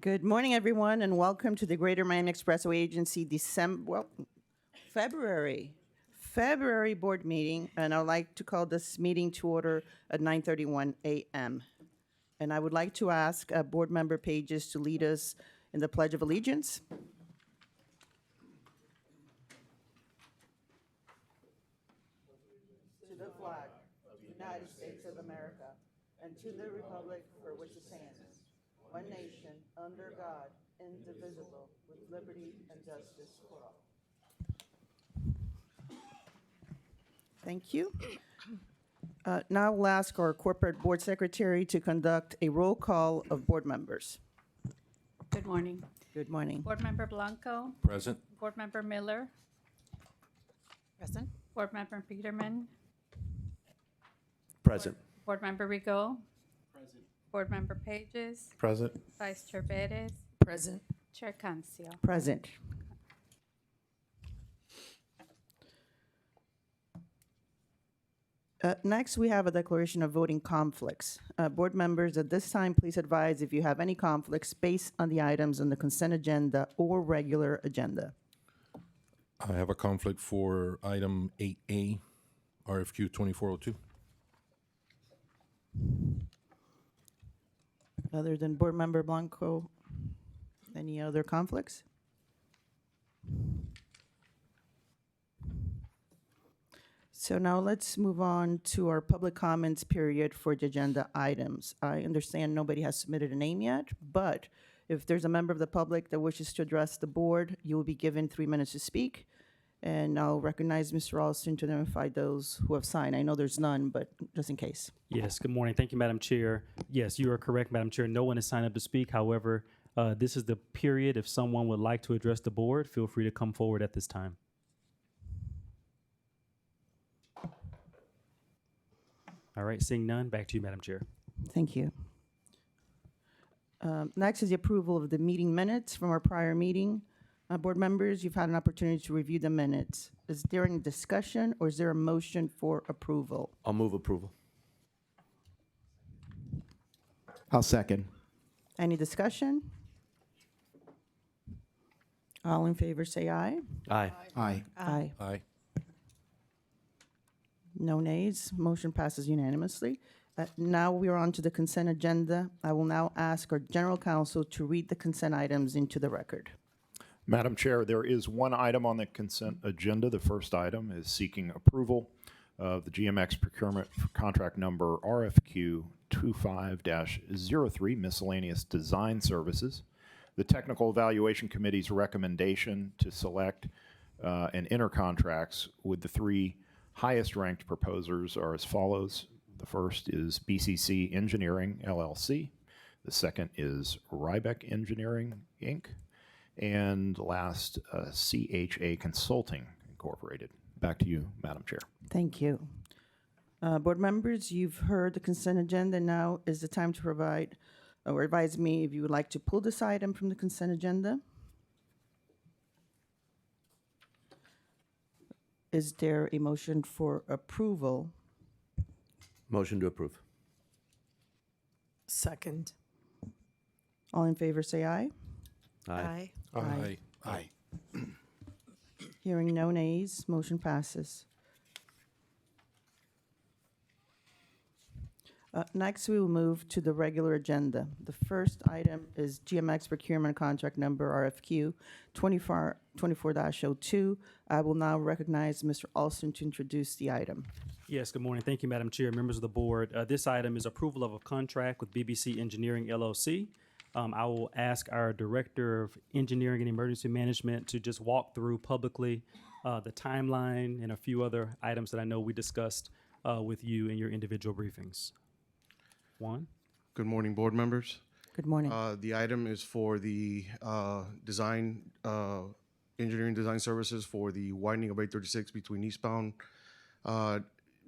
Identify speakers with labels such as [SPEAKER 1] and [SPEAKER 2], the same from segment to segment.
[SPEAKER 1] Good morning, everyone, and welcome to the Greater Miami Expressway Agency February board meeting. And I would like to call this meeting to order at 9:31 a.m. And I would like to ask Board Member Pages to lead us in the Pledge of Allegiance. To the flag of the United States of America and to the republic for which it stands, one nation, under God, indivisible, with liberty and justice for all. Thank you. Now we'll ask our corporate board secretary to conduct a roll call of board members.
[SPEAKER 2] Good morning.
[SPEAKER 1] Good morning.
[SPEAKER 2] Board Member Blanco,
[SPEAKER 3] Present.
[SPEAKER 2] Board Member Miller,
[SPEAKER 4] Present.
[SPEAKER 2] Board Member Peterman,
[SPEAKER 3] Present.
[SPEAKER 2] Board Member Rigaud, Board Member Pages,
[SPEAKER 3] Present.
[SPEAKER 2] Vice Chair Perez,
[SPEAKER 4] Present.
[SPEAKER 2] Chair Cancio.
[SPEAKER 1] Present. Next, we have a declaration of voting conflicts. Board members, at this time, please advise if you have any conflicts based on the items on the consent agenda or regular agenda.
[SPEAKER 3] I have a conflict for item 8A, RFQ 2402.
[SPEAKER 1] Other than Board Member Blanco, any other conflicts? So now let's move on to our public comments period for the agenda items. I understand nobody has submitted a name yet, but if there's a member of the public that wishes to address the board, you will be given 3 minutes to speak. And I'll recognize Mr. Alston to identify those who have signed. I know there's none, but just in case.
[SPEAKER 5] Yes, good morning. Thank you, Madam Chair. Yes, you are correct, Madam Chair. No one has signed up to speak. However, this is the period. If someone would like to address the board, feel free to come forward at this time. All right, seeing none, back to you, Madam Chair.
[SPEAKER 1] Thank you. Next is the approval of the meeting minutes from our prior meeting. Board members, you've had an opportunity to review the minutes. Is there any discussion or is there a motion for approval?
[SPEAKER 3] I'll move approval.
[SPEAKER 6] I'll second.
[SPEAKER 1] Any discussion? All in favor say aye.
[SPEAKER 3] Aye.
[SPEAKER 6] Aye.
[SPEAKER 1] Aye.
[SPEAKER 3] Aye.
[SPEAKER 1] No nays. Motion passes unanimously. Now we are on to the consent agenda. I will now ask our general counsel to read the consent items into the record.
[SPEAKER 7] Madam Chair, there is one item on the consent agenda. The first item is seeking approval of the GMX procurement for contract number RFQ 25-03 miscellaneous design services. The Technical Evaluation Committee's recommendation to select and enter contracts with the three highest ranked proposers are as follows. The first is BCC Engineering, LLC. The second is Rybeck Engineering, Inc. And last, CHA Consulting, Incorporated. Back to you, Madam Chair.
[SPEAKER 1] Thank you. Board members, you've heard the consent agenda. Now is the time to provide or advise me if you would like to pull this item from the consent agenda. Is there a motion for approval?
[SPEAKER 3] Motion to approve.
[SPEAKER 4] Second.
[SPEAKER 1] All in favor say aye.
[SPEAKER 4] Aye.
[SPEAKER 3] Aye. Aye.
[SPEAKER 1] Hearing no nays, motion passes. Next, we will move to the regular agenda. The first item is GMX procurement contract number RFQ 24-02. I will now recognize Mr. Alston to introduce the item.
[SPEAKER 5] Yes, good morning. Thank you, Madam Chair, members of the board. This item is approval of a contract with BBC Engineering, LLC. I will ask our Director of Engineering and Emergency Management to just walk through publicly the timeline and a few other items that I know we discussed with you in your individual briefings. Juan?
[SPEAKER 8] Good morning, board members.
[SPEAKER 1] Good morning.
[SPEAKER 8] The item is for the engineering design services for the widening of 836 between eastbound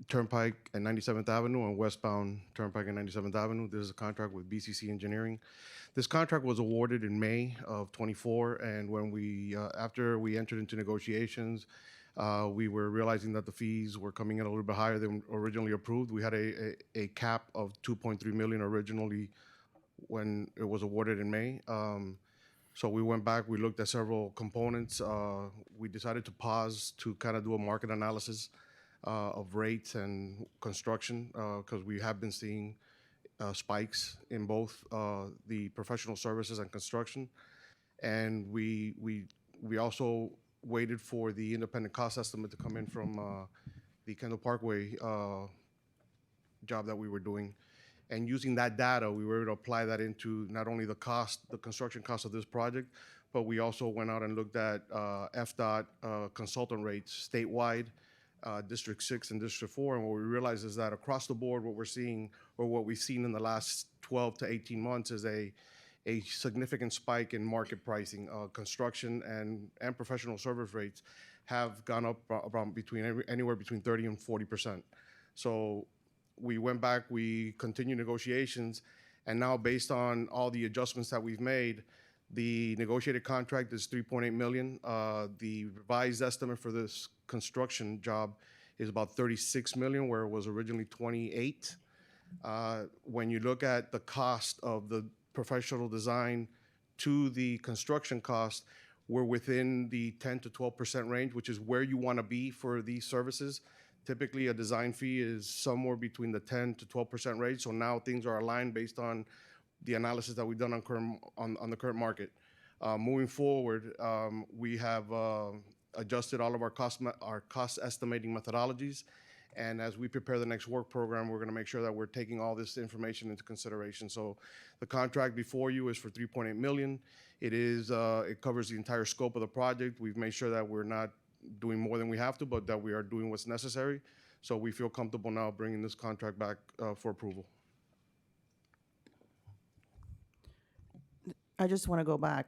[SPEAKER 8] Turnpike and 97th Avenue and westbound Turnpike and 97th Avenue. This is a contract with BCC Engineering. This contract was awarded in May of 24, and when we, after we entered into negotiations, we were realizing that the fees were coming in a little bit higher than originally approved. We had a cap of 2.3 million originally when it was awarded in May. So we went back, we looked at several components. We decided to pause to kind of do a market analysis of rates and construction because we have been seeing spikes in both the professional services and construction. And we also waited for the independent cost estimate to come in from the Kendall Parkway job that we were doing. And using that data, we were able to apply that into not only the cost, the construction cost of this project, but we also went out and looked at FDOT consultant rates statewide, District 6 and District 4. And what we realized is that across the board, what we're seeing, or what we've seen in the last 12 to 18 months, is a significant spike in market pricing. Construction and professional service rates have gone up around anywhere between 30 and 40%. So we went back, we continued negotiations, and now based on all the adjustments that we've made, the negotiated contract is $3.8 million. The revised estimate for this construction job is about $36 million, where it was originally 28. When you look at the cost of the professional design to the construction cost, we're within the 10 to 12% range, which is where you want to be for these services. Typically, a design fee is somewhere between the 10 to 12% range. So now things are aligned based on the analysis that we've done on the current market. Moving forward, we have adjusted all of our cost estimating methodologies. And as we prepare the next work program, we're going to make sure that we're taking all this information into consideration. So the contract before you is for $3.8 million. It covers the entire scope of the project. We've made sure that we're not doing more than we have to, but that we are doing what's necessary. So we feel comfortable now bringing this contract back for approval.
[SPEAKER 1] I just want to go back.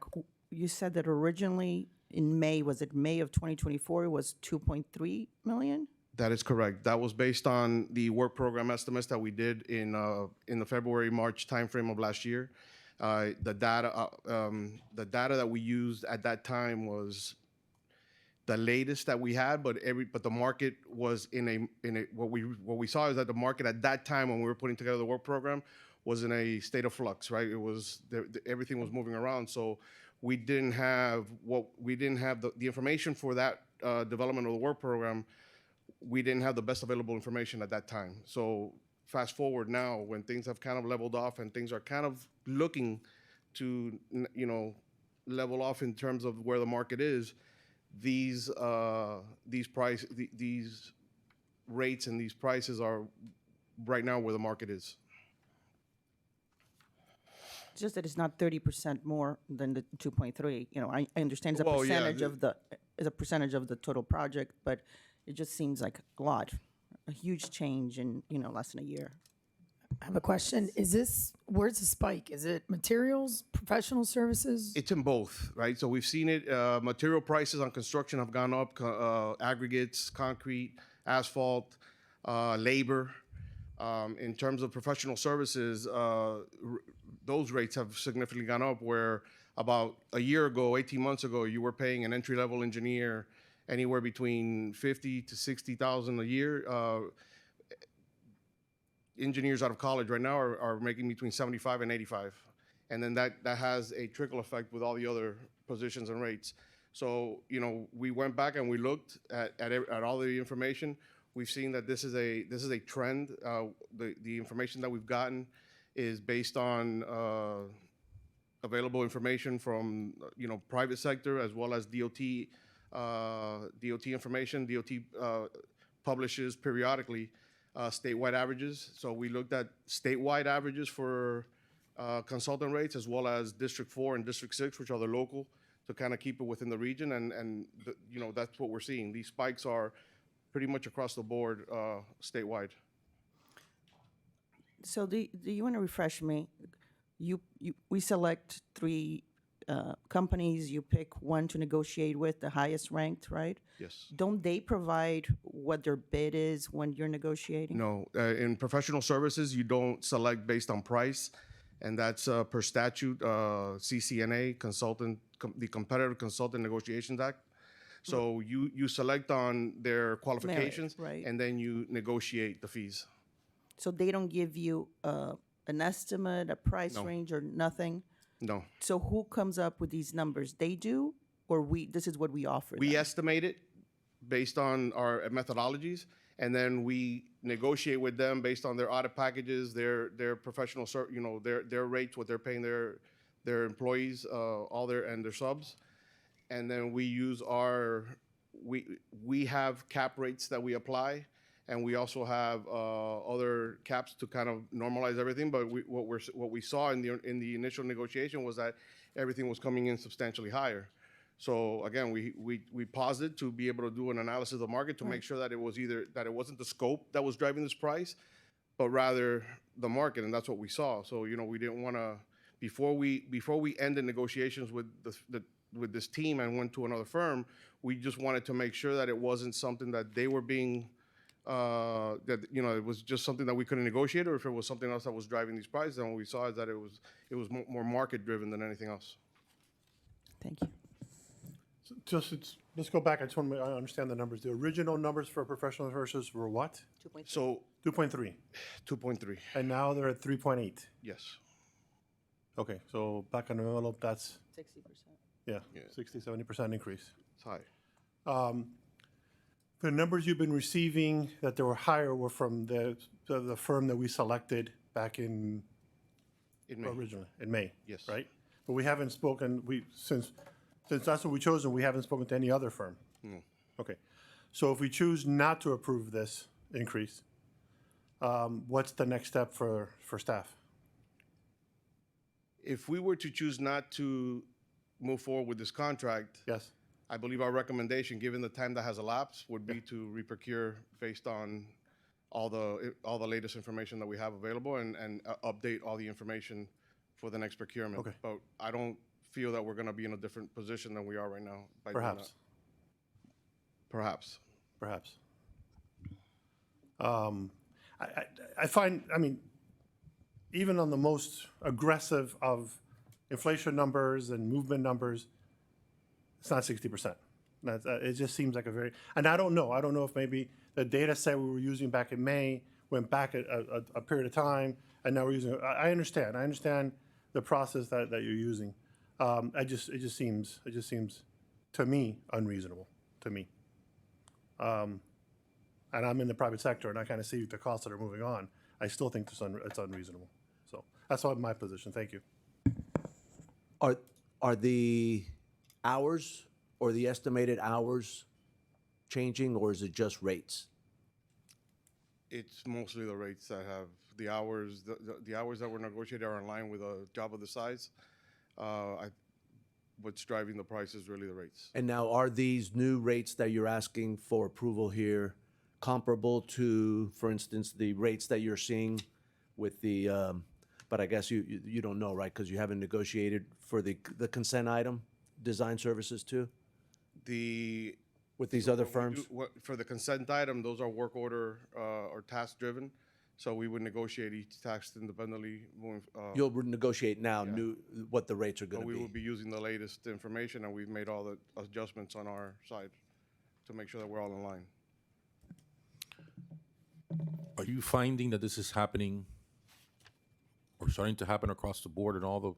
[SPEAKER 1] You said that originally in May, was it May of 2024, it was 2.3 million?
[SPEAKER 8] That is correct. That was based on the work program estimates that we did in the February, March timeframe of last year. The data that we used at that time was the latest that we had, but the market was what we saw is that the market at that time when we were putting together the work program was in a state of flux, right? It was everything was moving around, so we didn't have the information for that development of the work program. We didn't have the best available information at that time. So fast forward now, when things have kind of leveled off and things are kind of looking to level off in terms of where the market is, these rates and these prices are right now where the market is.
[SPEAKER 1] It's just that it's not 30% more than the 2.3. I understand it's a
[SPEAKER 8] Well, yeah,
[SPEAKER 1] percentage of the total project, but it just seems like a lot, a huge change in less than a year.
[SPEAKER 9] I have a question. Where's the spike? Is it materials, professional services?
[SPEAKER 8] It's in both, right? So we've seen it. Material prices on construction have gone up. Aggregates, concrete, asphalt, labor. In terms of professional services, those rates have significantly gone up. Where about a year ago, 18 months ago, you were paying an entry-level engineer anywhere between $50,000 to $60,000 a year. Engineers out of college right now are making between $75,000 and $85,000, and then that has a trickle effect with all the other positions and rates. So we went back and we looked at all the information. We've seen that this is a trend. The information that we've gotten is based on available information from private sector as well as DOT information. DOT publishes periodically statewide averages. So we looked at statewide averages for consultant rates as well as District 4 and District 6, which are the local, to kind of keep it within the region. And that's what we're seeing. These spikes are pretty much across the board statewide.
[SPEAKER 1] So do you want to refresh me? We select 3 companies. You pick one to negotiate with, the highest ranked, right?
[SPEAKER 8] Yes.
[SPEAKER 1] Don't they provide what their bid is when you're negotiating?
[SPEAKER 8] No. In professional services, you don't select based on price, and that's per statute, CCNA, the Competitive Consultant Negotiations Act. So you select on their qualifications,
[SPEAKER 1] Merit, right.
[SPEAKER 8] and then you negotiate the fees.
[SPEAKER 1] So they don't give you an estimate, a price
[SPEAKER 8] No.
[SPEAKER 1] range, or nothing?
[SPEAKER 8] No.
[SPEAKER 1] So who comes up with these numbers? They do, or we? This is what we offer.
[SPEAKER 8] We
[SPEAKER 1] them?
[SPEAKER 8] estimate it based on our methodologies, and then we negotiate with them based on their audit packages, their professional, their rates, what they're paying their employees, and their subs, and then we use we have cap rates that we apply, and we also have other caps to kind of normalize everything. But what we saw in the initial negotiation was that everything was coming in substantially higher. So again, we paused it to be able to do an analysis of the market to make sure that it wasn't the scope that was driving this price, but rather the market, and that's what we saw. So we didn't want to before we ended negotiations with with this team and went to another firm, we just wanted to make sure that it wasn't something that they were being that it was just something that we couldn't negotiate, or if it was something else that was driving these prices. And what we saw is that it was more market driven than anything else.
[SPEAKER 1] Thank you.
[SPEAKER 10] Let's go back. I just want to understand the numbers. The original numbers for professional services were what?
[SPEAKER 8] So
[SPEAKER 10] 2.3.
[SPEAKER 8] 2.3,
[SPEAKER 10] And now they're at 3.8.
[SPEAKER 8] yes.
[SPEAKER 10] Okay, so back on the envelope, that's,
[SPEAKER 1] 60%.
[SPEAKER 10] yeah, 60, 70% increase.
[SPEAKER 8] It's high.
[SPEAKER 10] The numbers you've been receiving that they were higher were from the firm that we selected back in
[SPEAKER 8] In May.
[SPEAKER 10] originally, in May.
[SPEAKER 8] Yes.
[SPEAKER 10] Right? But we haven't spoken, since that's what we chose, and we haven't spoken to any other firm.
[SPEAKER 8] No.
[SPEAKER 10] Okay. So if we choose not to approve this increase, what's the next step for staff?
[SPEAKER 8] If we were to choose not to move forward with this contract,
[SPEAKER 10] Yes?
[SPEAKER 8] I believe our recommendation, given the time that has elapsed, would be to reprocure based on all the latest information that we have available and update all the information for the next procurement.
[SPEAKER 10] Okay.
[SPEAKER 8] But I don't feel that we're going to be in a different position than we are right now. By doing
[SPEAKER 10] Perhaps.
[SPEAKER 8] that. Perhaps.
[SPEAKER 10] Perhaps. I find, even on the most aggressive of inflation numbers and movement numbers, it's not 60%. It just seems like and I don't know if maybe the data set we were using back in May went back a period of time, and now we're using, I understand the process that you're using. It just seems to me unreasonable, to me. And I'm in the private sector, and I kind of see the costs that are moving on. I still think it's unreasonable. So that's all my position. Thank you.
[SPEAKER 11] Are the hours or the estimated hours changing, or is it just rates?
[SPEAKER 8] It's mostly the rates that have the hours. The hours that were negotiated are in line with a job of the size. What's driving the price is really the rates.
[SPEAKER 11] And now, are these new rates that you're asking for approval here comparable to, for instance, the rates that you're seeing with the, but I guess you don't know, right? Because you haven't negotiated for the consent item design services too? With these other firms?
[SPEAKER 8] For the consent item, those are work order or task driven. So we would negotiate each task independently.
[SPEAKER 11] You'll negotiate now what the rates are going
[SPEAKER 8] But
[SPEAKER 11] to
[SPEAKER 8] we
[SPEAKER 11] be.
[SPEAKER 8] will be using the latest information, and we've made all the adjustments on our side to make sure that we're all in line.
[SPEAKER 3] Are you finding that this is happening or starting to happen across the board in all the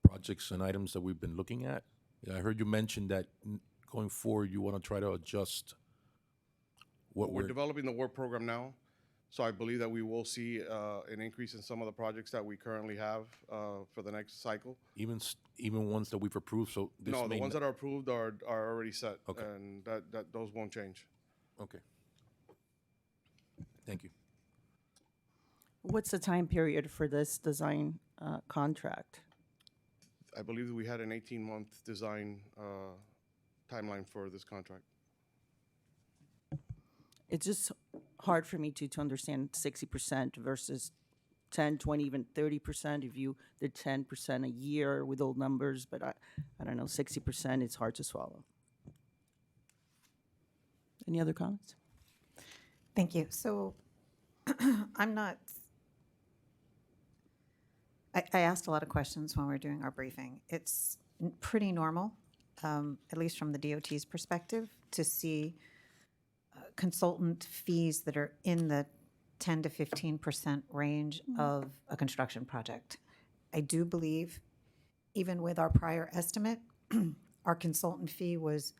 [SPEAKER 3] projects and items that we've been looking at? Yeah, I heard you mention that going forward, you want to try to adjust what
[SPEAKER 8] We're
[SPEAKER 3] we're,
[SPEAKER 8] developing the work program now, so I believe that we will see an increase in some of the projects that we currently have for the next cycle.
[SPEAKER 3] even ones that we've approved, so this
[SPEAKER 8] No, the
[SPEAKER 3] may
[SPEAKER 8] ones
[SPEAKER 3] not-
[SPEAKER 8] that are approved are already set,
[SPEAKER 3] Okay.
[SPEAKER 8] and that those won't change.
[SPEAKER 3] Okay. Thank you.
[SPEAKER 1] What's the time period for this design contract?
[SPEAKER 8] I believe that we had an 18-month design timeline for this contract.
[SPEAKER 1] It's just hard for me to understand 60% versus 10, 20, even 30%. If you did 10% a year with old numbers, but I don't know, 60%, it's hard to swallow. Any other comments?
[SPEAKER 4] Thank you. So I asked a lot of questions when we were doing our briefing. It's pretty normal, at least from the DOT's perspective, to see consultant fees that are in the 10 to 15% range of a construction project. I do believe, even with our prior estimate, our consultant fee was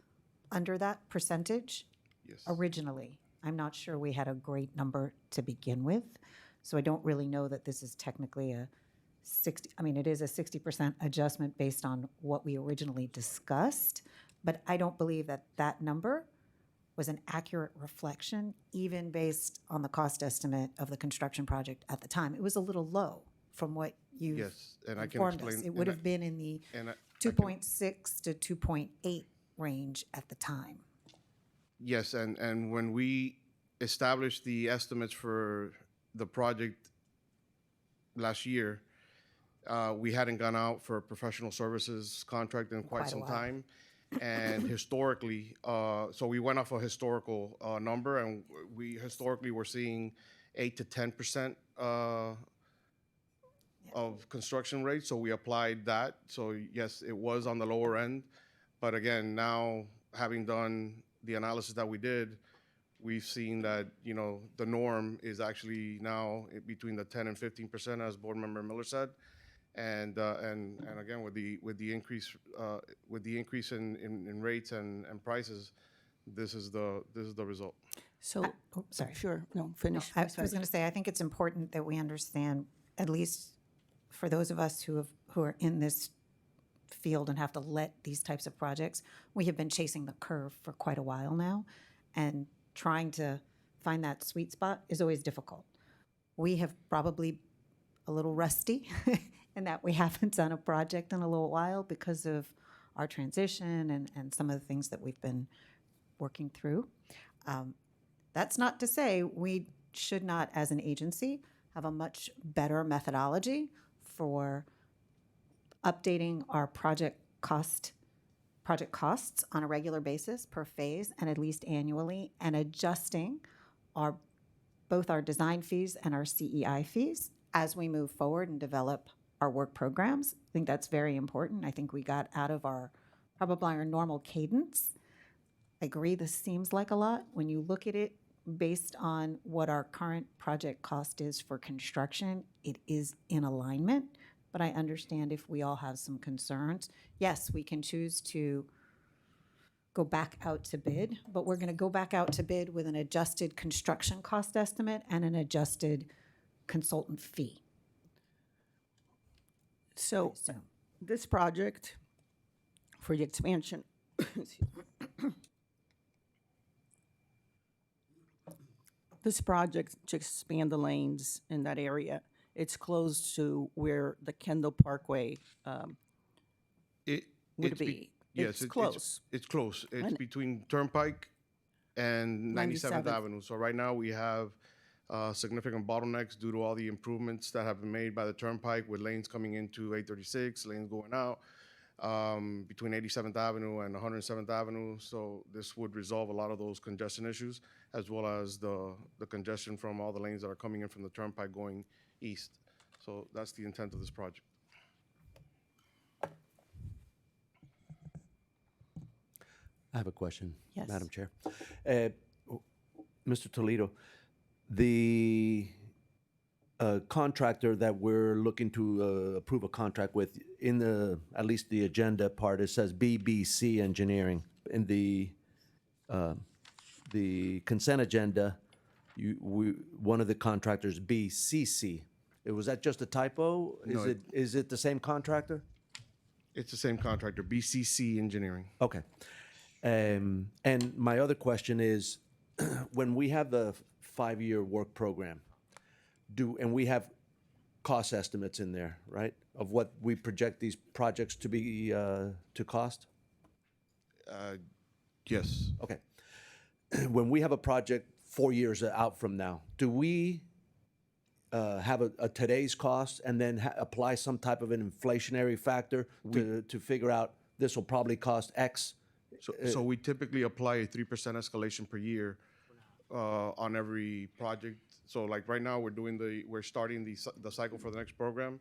[SPEAKER 4] under that percentage
[SPEAKER 8] Yes.
[SPEAKER 4] originally. I'm not sure we had a great number to begin with, so I don't really know that this is technically a 60, I mean, it is a 60% adjustment based on what we originally discussed, but I don't believe that that number was an accurate reflection, even based on the cost estimate of the construction project at the time. It was a little low from what you
[SPEAKER 8] Yes, and I can
[SPEAKER 4] informed us.
[SPEAKER 8] explain.
[SPEAKER 4] It would have been in the
[SPEAKER 8] And I
[SPEAKER 4] 2.6 to 2.8 range at the time.
[SPEAKER 8] Yes, and when we established the estimates for the project last year, we hadn't gone out for a professional services contract in quite
[SPEAKER 4] Quite a
[SPEAKER 8] some
[SPEAKER 4] while.
[SPEAKER 8] time. And historically, so we went off a historical number, and we historically were seeing 8 to 10% of construction rates. So we applied that. So yes, it was on the lower end. But again, now having done the analysis that we did, we've seen that, you know, the norm is actually now between the 10 and 15%, as Board Member Miller said. And again, with the increase in rates and prices, this is the result.
[SPEAKER 1] So,
[SPEAKER 4] oh, sorry.
[SPEAKER 1] Sure, no, finish.
[SPEAKER 4] I was going to say, I think it's important that we understand, at least for those of us who are in this field and have to let these types of projects, we have been chasing the curve for quite a while now, and trying to find that sweet spot is always difficult. We have probably a little rusty in that we haven't done a project in a little while because of our transition and some of the things that we've been working through. That's not to say we should not, as an agency, have a much better methodology for updating our project costs on a regular basis per phase and at least annually, and adjusting both our design fees and our CEI fees as we move forward and develop our work programs. I think that's very important. I think we got out of probably our normal cadence. I agree, this seems like a lot. When you look at it based on what our current project cost is for construction, it is in alignment. But I understand if we all have some concerns. Yes, we can choose to go back out to bid, but we're going to go back out to bid with an adjusted construction cost estimate and an adjusted consultant fee.
[SPEAKER 1] So this project for the expansion, this project to expand the lanes in that area, it's close to where the Kendall Parkway would
[SPEAKER 8] It's
[SPEAKER 1] be.
[SPEAKER 8] Yes,
[SPEAKER 1] It's close.
[SPEAKER 8] It's close. It's
[SPEAKER 1] And-
[SPEAKER 8] between Turnpike and 97th
[SPEAKER 1] 97th.
[SPEAKER 8] Avenue. So right now we have significant bottlenecks due to all the improvements that have been made by the Turnpike, with lanes coming into 836, lanes going out between 87th Avenue and 107th Avenue. So this would resolve a lot of those congestion issues, as well as the congestion from all the lanes that are coming in from the Turnpike going east. So that's the intent of this project.
[SPEAKER 11] I have a question,
[SPEAKER 1] Yes.
[SPEAKER 11] Madam Chair. Mr. Toledo, the contractor that we're looking to approve a contract with, at least the agenda part, it says BBC Engineering. In the consent agenda, one of the contractors, BCC. Was that just a typo?
[SPEAKER 8] No,
[SPEAKER 11] Is it the same contractor?
[SPEAKER 8] It's the same contractor, BCC Engineering.
[SPEAKER 11] Okay. And my other question is, when we have the 5-year work program, and we have cost estimates in there, right, of what we project these projects to be to cost?
[SPEAKER 8] Yes.
[SPEAKER 11] Okay. When we have a project 4 years out from now, do we have a today's cost and then apply some type of an inflationary factor to figure out this will probably cost X?
[SPEAKER 8] So we typically apply a 3% escalation per year on every project. So like right now, we're starting the cycle for the next program.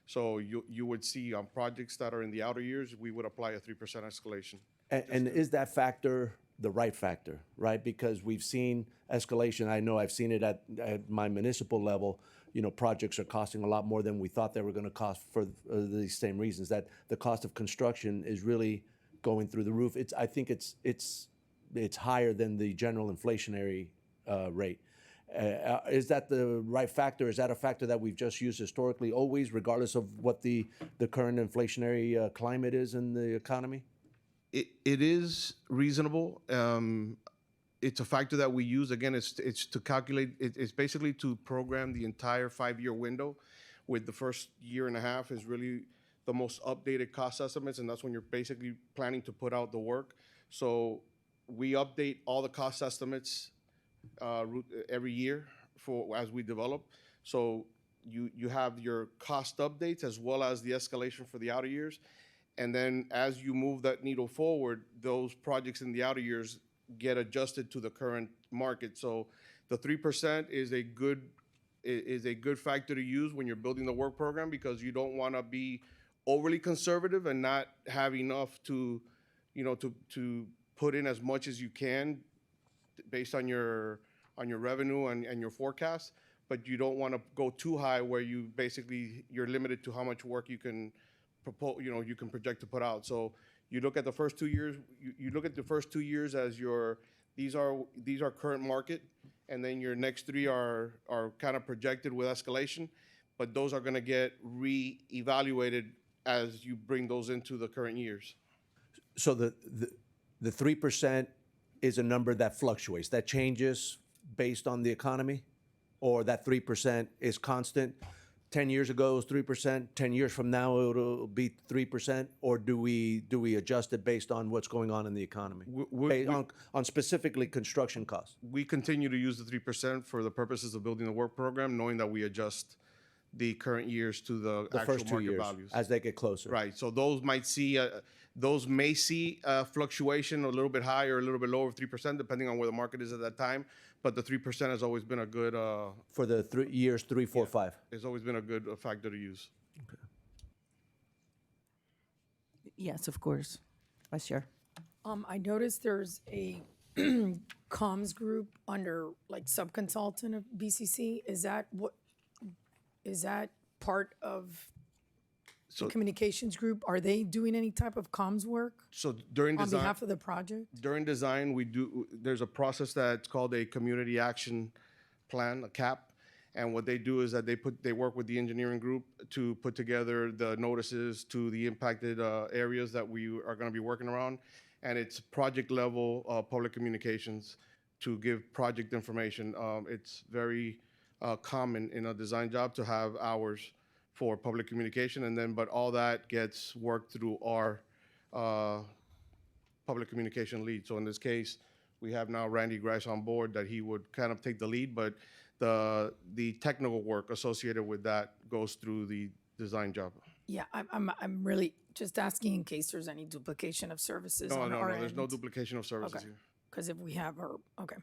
[SPEAKER 8] So you would see on projects that are in the outer years, we would apply a 3% escalation.
[SPEAKER 11] And is that factor the right factor, right? Because we've seen escalation. I know I've seen it at my municipal level. You know, projects are costing a lot more than we thought they were going to cost for these same reasons. That the cost of construction is really going through the roof. I think it's higher than the general inflationary rate. Is that the right factor? Is that a factor that we've just used historically, always, regardless of what the current inflationary climate is in the economy?
[SPEAKER 8] It is reasonable. It's a factor that we use. Again, it's to calculate. It's basically to program the entire 5-year window, with the first year and a half is really the most updated cost estimates, and that's when you're basically planning to put out the work. So we update all the cost estimates every year for as we develop. So you have your cost updates as well as the escalation for the outer years. And then as you move that needle forward, those projects in the outer years get adjusted to the current market. So the 3% is a good factor to use when you're building the work program, because you don't want to be overly conservative and not have enough to put in as much as you can based on your revenue and your forecast. But you don't want to go too high where you're limited to how much work you can you can project to put out. So you look at the first 2 years. You look at the first 2 years as these are current market, and then your next 3 are kind of projected with escalation, but those are going to get re-evaluated as you bring those into the current years.
[SPEAKER 11] So the 3% is a number that fluctuates, that changes based on the economy, or that 3% is constant. 10 years ago it was 3%. 10 years from now it'll be 3%, or do we adjust it based on what's going on in the economy, on specifically construction costs?
[SPEAKER 8] We continue to use the 3% for the purposes of building the work program, knowing that we adjust the current years to the actual
[SPEAKER 11] first 2
[SPEAKER 8] market
[SPEAKER 11] years
[SPEAKER 8] values
[SPEAKER 11] as they get closer.
[SPEAKER 8] Right. So those may see a fluctuation a little bit higher, a little bit lower, 3%, depending on where the market is at that time. But the 3% has always been a good
[SPEAKER 11] for the years 3, 4, 5.
[SPEAKER 8] It's always been a good factor to use.
[SPEAKER 1] Yes, of course. Vice Chair.
[SPEAKER 9] I noticed there's a comms group under like subconsultant of BCC. Is that part of the communications group? Are they doing any type of comms work
[SPEAKER 8] So during
[SPEAKER 9] on
[SPEAKER 8] design,
[SPEAKER 9] behalf of the project?
[SPEAKER 8] during design, there's a process that's called a community action plan, a CAP. And what they do is that they work with the engineering group to put together the notices to the impacted areas that we are going to be working around. And it's project level public communications to give project information. It's very common in a design job to have hours for public communication, but all that gets worked through our public communication lead. So in this case, we have now Randy Grice on board that he would kind of take the lead, but the technical work associated with that goes through the design job.
[SPEAKER 9] Yeah, I'm really just asking in case there's any duplication of services
[SPEAKER 8] No,
[SPEAKER 9] on our end.
[SPEAKER 8] there's no duplication of services
[SPEAKER 9] Okay.
[SPEAKER 8] here.
[SPEAKER 9] Because if we have okay,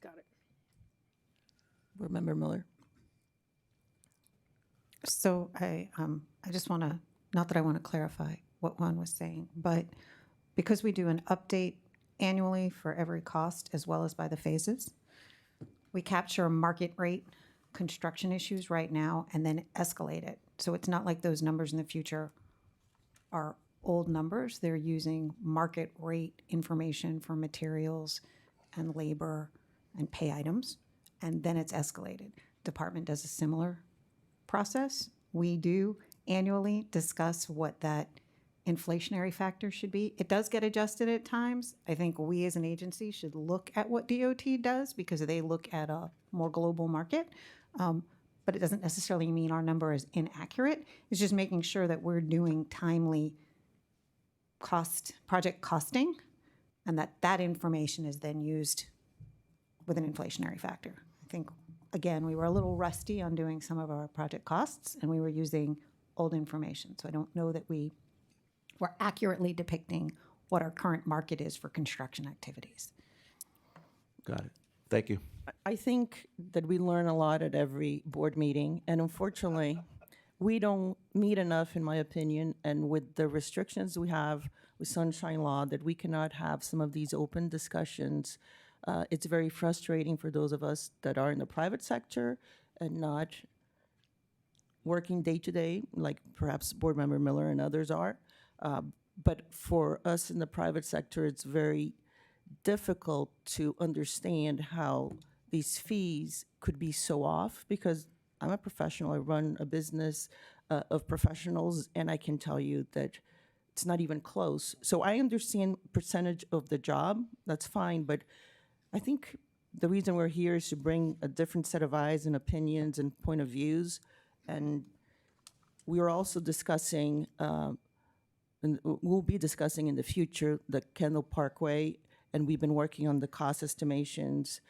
[SPEAKER 9] got it.
[SPEAKER 1] Board Member Miller.
[SPEAKER 4] So I just want to, not that I want to clarify what Juan was saying, but because we do an update annually for every cost as well as by the phases, we capture market rate construction issues right now and then escalate it. So it's not like those numbers in the future are old numbers. They're using market rate information for materials and labor and pay items, and then it's escalated. Department does a similar process. We do annually discuss what that inflationary factor should be. It does get adjusted at times. I think we as an agency should look at what DOT does because they look at a more global market. But it doesn't necessarily mean our number is inaccurate. It's just making sure that we're doing timely project costing, and that information is then used with an inflationary factor. I think, again, we were a little rusty on doing some of our project costs, and we were using old information. So I don't know that we're accurately depicting what our current market is for construction activities.
[SPEAKER 11] Got it. Thank you.
[SPEAKER 1] I think that we learn a lot at every board meeting, and unfortunately, we don't meet enough, in my opinion, and with the restrictions we have with Sunshine Law, that we cannot have some of these open discussions. It's very frustrating for those of us that are in the private sector and not working day to day, like perhaps Board Member Miller and others are. But for us in the private sector, it's very difficult to understand how these fees could be so off, because I'm a professional. I run a business of professionals, and I can tell you that it's not even close. So I understand percentage of the job, that's fine, but I think the reason we're here is to bring a different set of eyes and opinions and point of views. And we are also discussing, and we'll be discussing in the future, the Kendall Parkway, and we've been working on the cost estimations.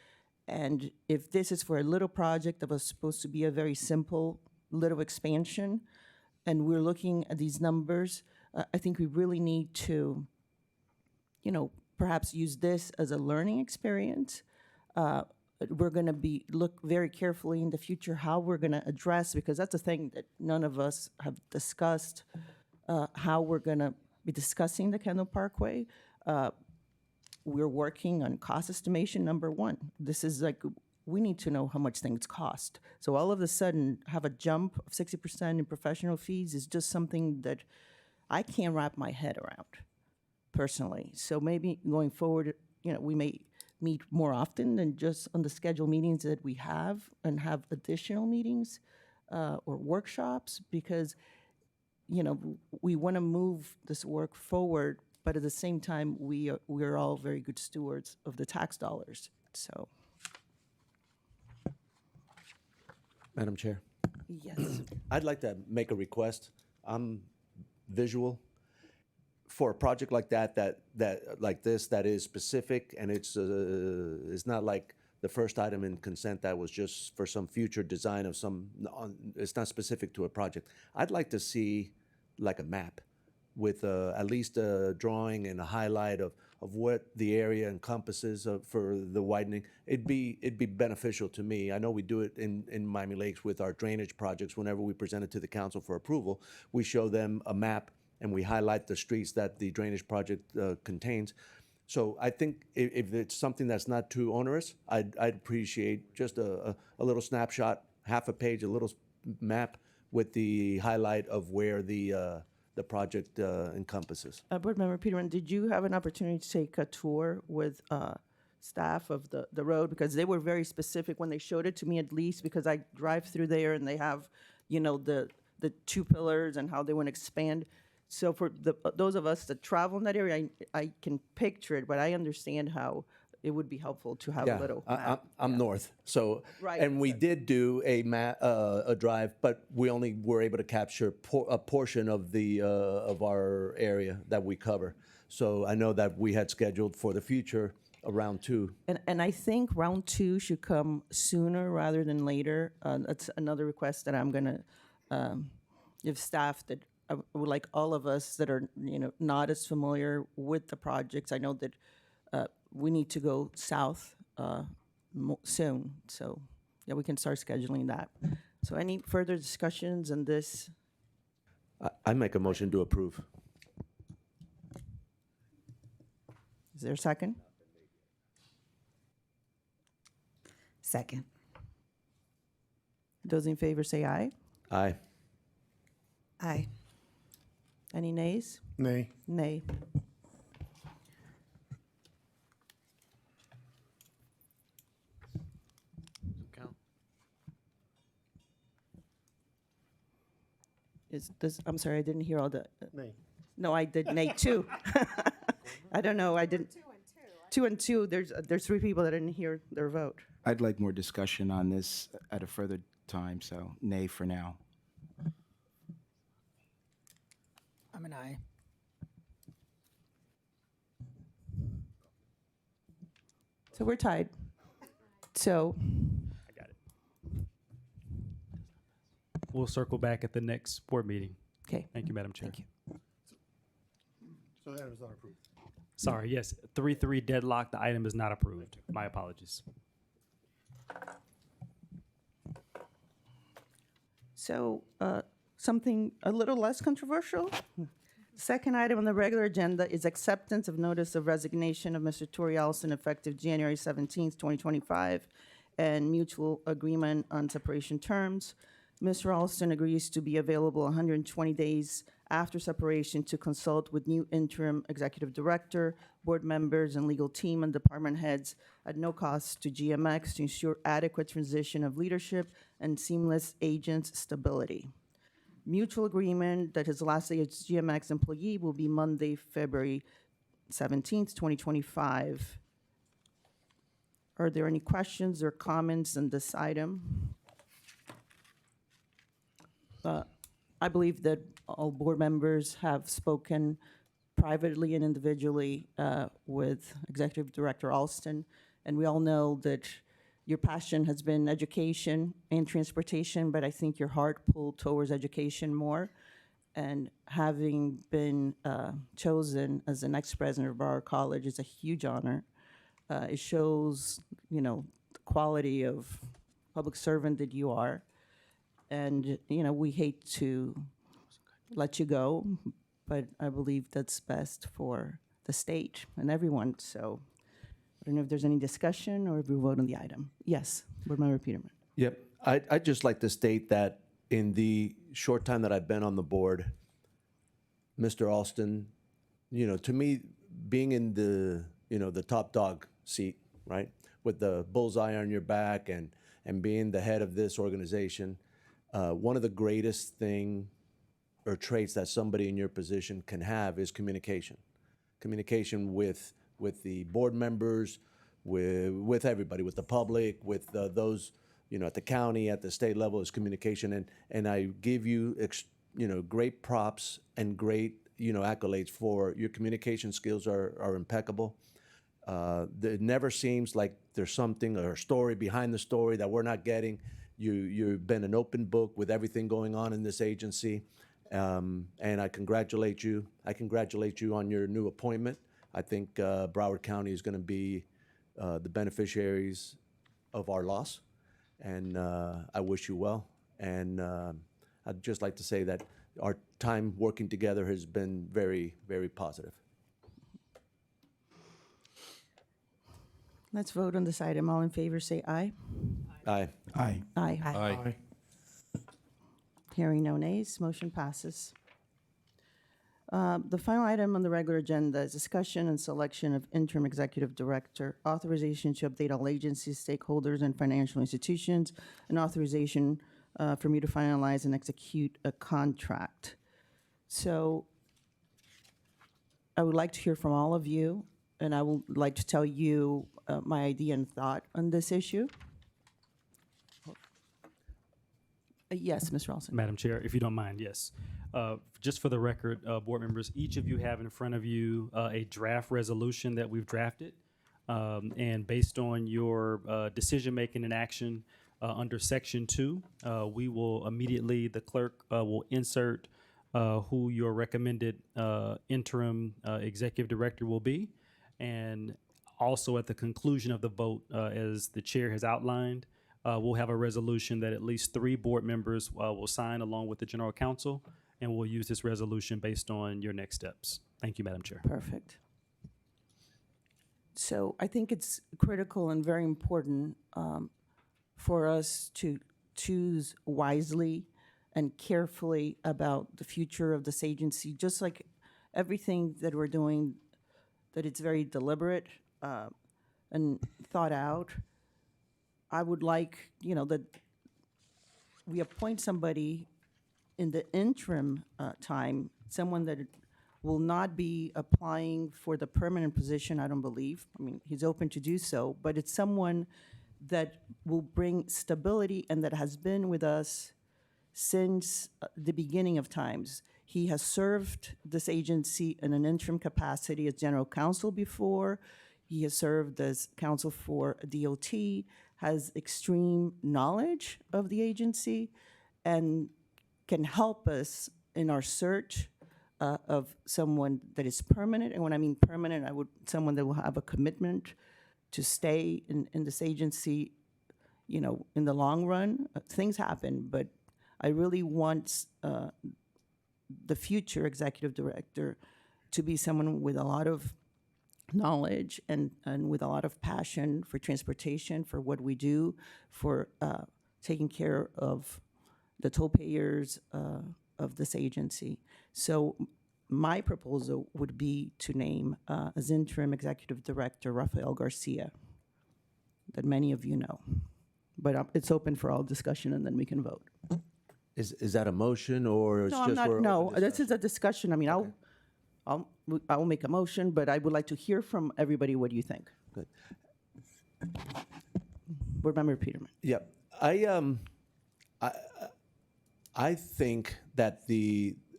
[SPEAKER 1] And if this is for a little project that was supposed to be a very simple little expansion, and we're looking at these numbers, I think we really need to, perhaps use this as a learning experience. We're going to look very carefully in the future how we're going to address, because that's a thing that none of us have discussed, how we're going to be discussing the Kendall Parkway. We're working on cost estimation, number one. This is like, we need to know how much things cost. So all of a sudden, have a jump of 60% in professional fees is just something that I can't wrap my head around, personally. So maybe going forward, we may meet more often than just on the scheduled meetings that we have, and have additional meetings or workshops, because, we want to move this work forward, but at the same time, we're all very good stewards of the tax dollars. So,
[SPEAKER 11] Madam Chair,
[SPEAKER 1] yes.
[SPEAKER 11] I'd like to make a request. I'm visual. For a project like that like this, that is specific, and it's not like the first item in consent that was just for some future design of it's not specific to a project. I'd like to see like a map with at least a drawing and a highlight of what the area encompasses for the widening. It'd be beneficial to me. I know we do it in Miami Lakes with our drainage projects. Whenever we present it to the council for approval, we show them a map and we highlight the streets that the drainage project contains. So I think if it's something that's not too onerous, I'd appreciate just a little snapshot, half a page, a little map with the highlight of where the project encompasses.
[SPEAKER 1] Board Member Peterman, did you have an opportunity to take a tour with staff of the road? Because they were very specific when they showed it to me, at least, because I drive through there and they have, the two pillars and how they want to expand. So for those of us that travel in that area, I can picture it, but I understand how it would be helpful to have a little map.
[SPEAKER 11] I'm north, so
[SPEAKER 1] Right.
[SPEAKER 11] and we did do a drive, but we only were able to capture a portion of of our area that we cover. So I know that we had scheduled for the future a round two.
[SPEAKER 1] And I think round two should come sooner rather than later. That's another request that I'm going to give staff, that I would like all of us that are, not as familiar with the projects. I know that we need to go south soon. So, yeah, we can start scheduling that. So any further discussions on this?
[SPEAKER 11] I make a motion to approve.
[SPEAKER 1] Is there a second?
[SPEAKER 4] Second.
[SPEAKER 1] Those in favor say aye.
[SPEAKER 11] Aye.
[SPEAKER 4] Aye.
[SPEAKER 1] Any nays?
[SPEAKER 10] Nay.
[SPEAKER 1] Nay. Is this, I'm sorry, I didn't hear all the,
[SPEAKER 10] Nay.
[SPEAKER 1] no, I did nay too. I don't know, I didn't. Two and two, there's three people that didn't hear their vote.
[SPEAKER 6] I'd like more discussion on this at a further time, so nay for now.
[SPEAKER 9] I'm an aye.
[SPEAKER 1] So we're tied. So,
[SPEAKER 5] We'll circle back at the next board meeting.
[SPEAKER 1] okay,
[SPEAKER 5] Thank you, Madam Chair.
[SPEAKER 1] thank you.
[SPEAKER 10] So the item is not approved.
[SPEAKER 5] Sorry, yes, 3-3 deadlock, the item is not approved. My apologies.
[SPEAKER 1] So, something a little less controversial. Second item on the regular agenda is acceptance of notice of resignation of Mr. Tori Allison effective January 17th, 2025, and mutual agreement on separation terms. Mr. Allison agrees to be available 120 days after separation to consult with new interim executive director, board members, and legal team and department heads at no cost to GMX to ensure adequate transition of leadership and seamless agent stability. Mutual agreement that his last day as GMX employee will be Monday, February 17th, 2025. Are there any questions or comments on this item? I believe that all board members have spoken privately and individually with Executive Director Alston, and we all know that your passion has been education and transportation, but I think your heart pulled towards education more. And having been chosen as the next president of our college is a huge honor. It shows, the quality of public servant that you are. And, we hate to let you go, but I believe that's best for the state and everyone. So I don't know if there's any discussion or if we vote on the item. Yes, Board Member Peterman.
[SPEAKER 11] Yep. I'd just like to state that in the short time that I've been on the board, Mr. Alston, to me, being in the top dog seat, right, with the bullseye on your back and being the head of this organization, one of the greatest thing or traits that somebody in your position can have is communication. Communication with the board members, with everybody, with the public, with those, at the county, at the state level is communication. And I give you, great props and great, accolades for your communication skills are impeccable. It never seems like there's something or a story behind the story that we're not getting. You've been an open book with everything going on in this agency. And I congratulate you. I congratulate you on your new appointment. I think Broward County is going to be the beneficiaries of our loss, and I wish you well. And I'd just like to say that our time working together has been very, very positive.
[SPEAKER 1] Let's vote on this item. All in favor, say aye.
[SPEAKER 11] Aye.
[SPEAKER 6] Aye.
[SPEAKER 1] Aye.
[SPEAKER 3] Aye.
[SPEAKER 1] Hearing no nays, motion passes. The final item on the regular agenda is discussion and selection of interim executive director, authorization to update all agencies, stakeholders, and financial institutions, and authorization for me to finalize and execute a contract. So I would like to hear from all of you, and I would like to tell you my idea and thought on this issue. Yes, Ms. Ralston.
[SPEAKER 5] Madam Chair, if you don't mind, yes. Just for the record, board members, each of you have in front of you a draft resolution that we've drafted. And based on your decision-making and action under Section 2, we will immediately, the clerk will insert who your recommended interim executive director will be. And also at the conclusion of the vote, as the chair has outlined, we'll have a resolution that at least 3 board members will sign along with the general counsel, and we'll use this resolution based on your next steps. Thank you, Madam Chair.
[SPEAKER 1] Perfect. So I think it's critical and very important for us to choose wisely and carefully about the future of this agency, just like everything that we're doing, that it's very deliberate and thought out. I would like, that we appoint somebody in the interim time, someone that will not be applying for the permanent position, I don't believe. I mean, he's open to do so, but it's someone that will bring stability and that has been with us since the beginning of times. He has served this agency in an interim capacity as general counsel before. He has served as counsel for DOT, has extreme knowledge of the agency, and can help us in our search of someone that is permanent. And when I mean permanent, someone that will have a commitment to stay in this agency, in the long run. Things happen, but I really want the future executive director to be someone with a lot of knowledge and with a lot of passion for transportation, for what we do, for taking care of the toll payers of this agency. So my proposal would be to name as interim executive director Rafael Garcia, that many of you know. But it's open for all discussion, and then we can vote.
[SPEAKER 11] Is that a motion or it's
[SPEAKER 1] No, I'm
[SPEAKER 11] just
[SPEAKER 1] not,
[SPEAKER 11] we're
[SPEAKER 1] no,
[SPEAKER 11] open
[SPEAKER 1] this is
[SPEAKER 11] discussion?
[SPEAKER 1] a discussion. I mean, I'll make a motion, but I would like to hear from everybody what you think.
[SPEAKER 11] Good.
[SPEAKER 1] Board Member Peterman.
[SPEAKER 11] Yeah, I think that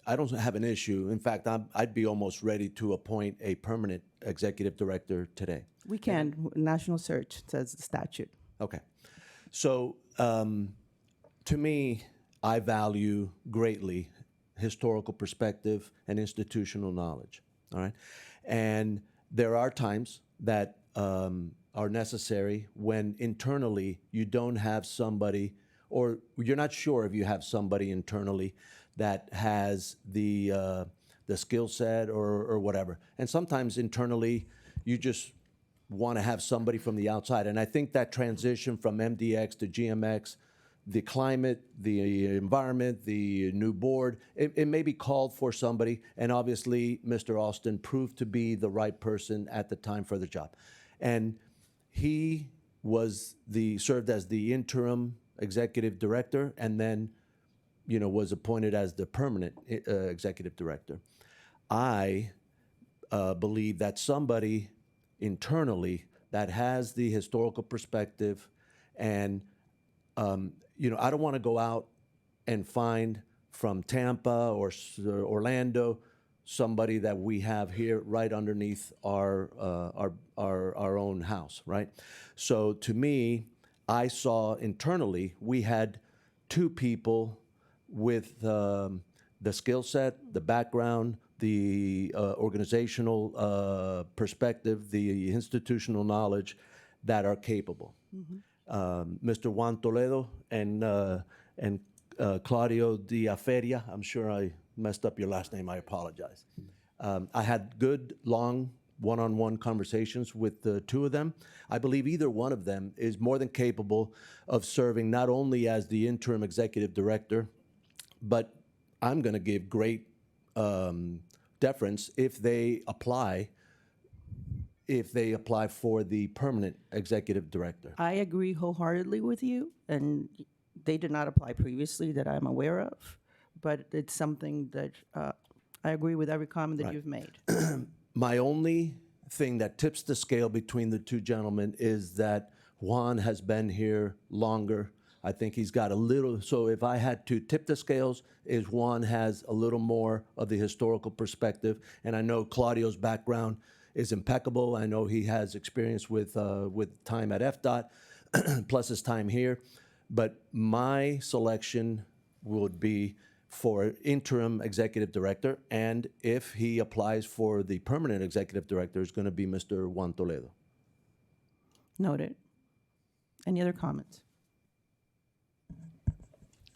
[SPEAKER 11] I don't have an issue. In fact, I'd be almost ready to appoint a permanent executive director today.
[SPEAKER 1] We can, national search says the statute.
[SPEAKER 11] Okay. So, to me, I value greatly historical perspective and institutional knowledge. All right. And there are times that are necessary when internally you don't have somebody, or you're not sure if you have somebody internally that has the skill set or whatever. And sometimes internally you just want to have somebody from the outside. And I think that transition from MDX to GMX, the climate, the environment, the new board, it may be called for somebody. And obviously, Mr. Austin proved to be the right person at the time for the job. And he served as the interim executive director and then, was appointed as the permanent executive director. I believe that somebody internally that has the historical perspective and I don't want to go out and find from Tampa or Orlando somebody that we have here right underneath our own house, right? So to me, I saw internally we had two people with the skill set, the background, the organizational perspective, the institutional knowledge that are capable. Mr. Juan Toledo and Claudio Diaferia, I'm sure I messed up your last name, I apologize. I had good, long, one-on-one conversations with the two of them. I believe either one of them is more than capable of serving not only as the interim executive director, but I'm going to give great deference if they apply for the permanent executive director.
[SPEAKER 1] I agree wholeheartedly with you, and they did not apply previously that I'm aware of, but it's something that I agree with every comment that you've made.
[SPEAKER 11] My only thing that tips the scale between the two gentlemen is that Juan has been here longer. I think he's got a little, so if I had to tip the scales, is Juan has a little more of the historical perspective, and I know Claudio's background is impeccable. I know he has experience with time at FDOT, plus his time here. But my selection would be for interim executive director, and if he applies for the permanent executive director, it's going to be Mr. Juan Toledo.
[SPEAKER 1] Noted. Any other comments?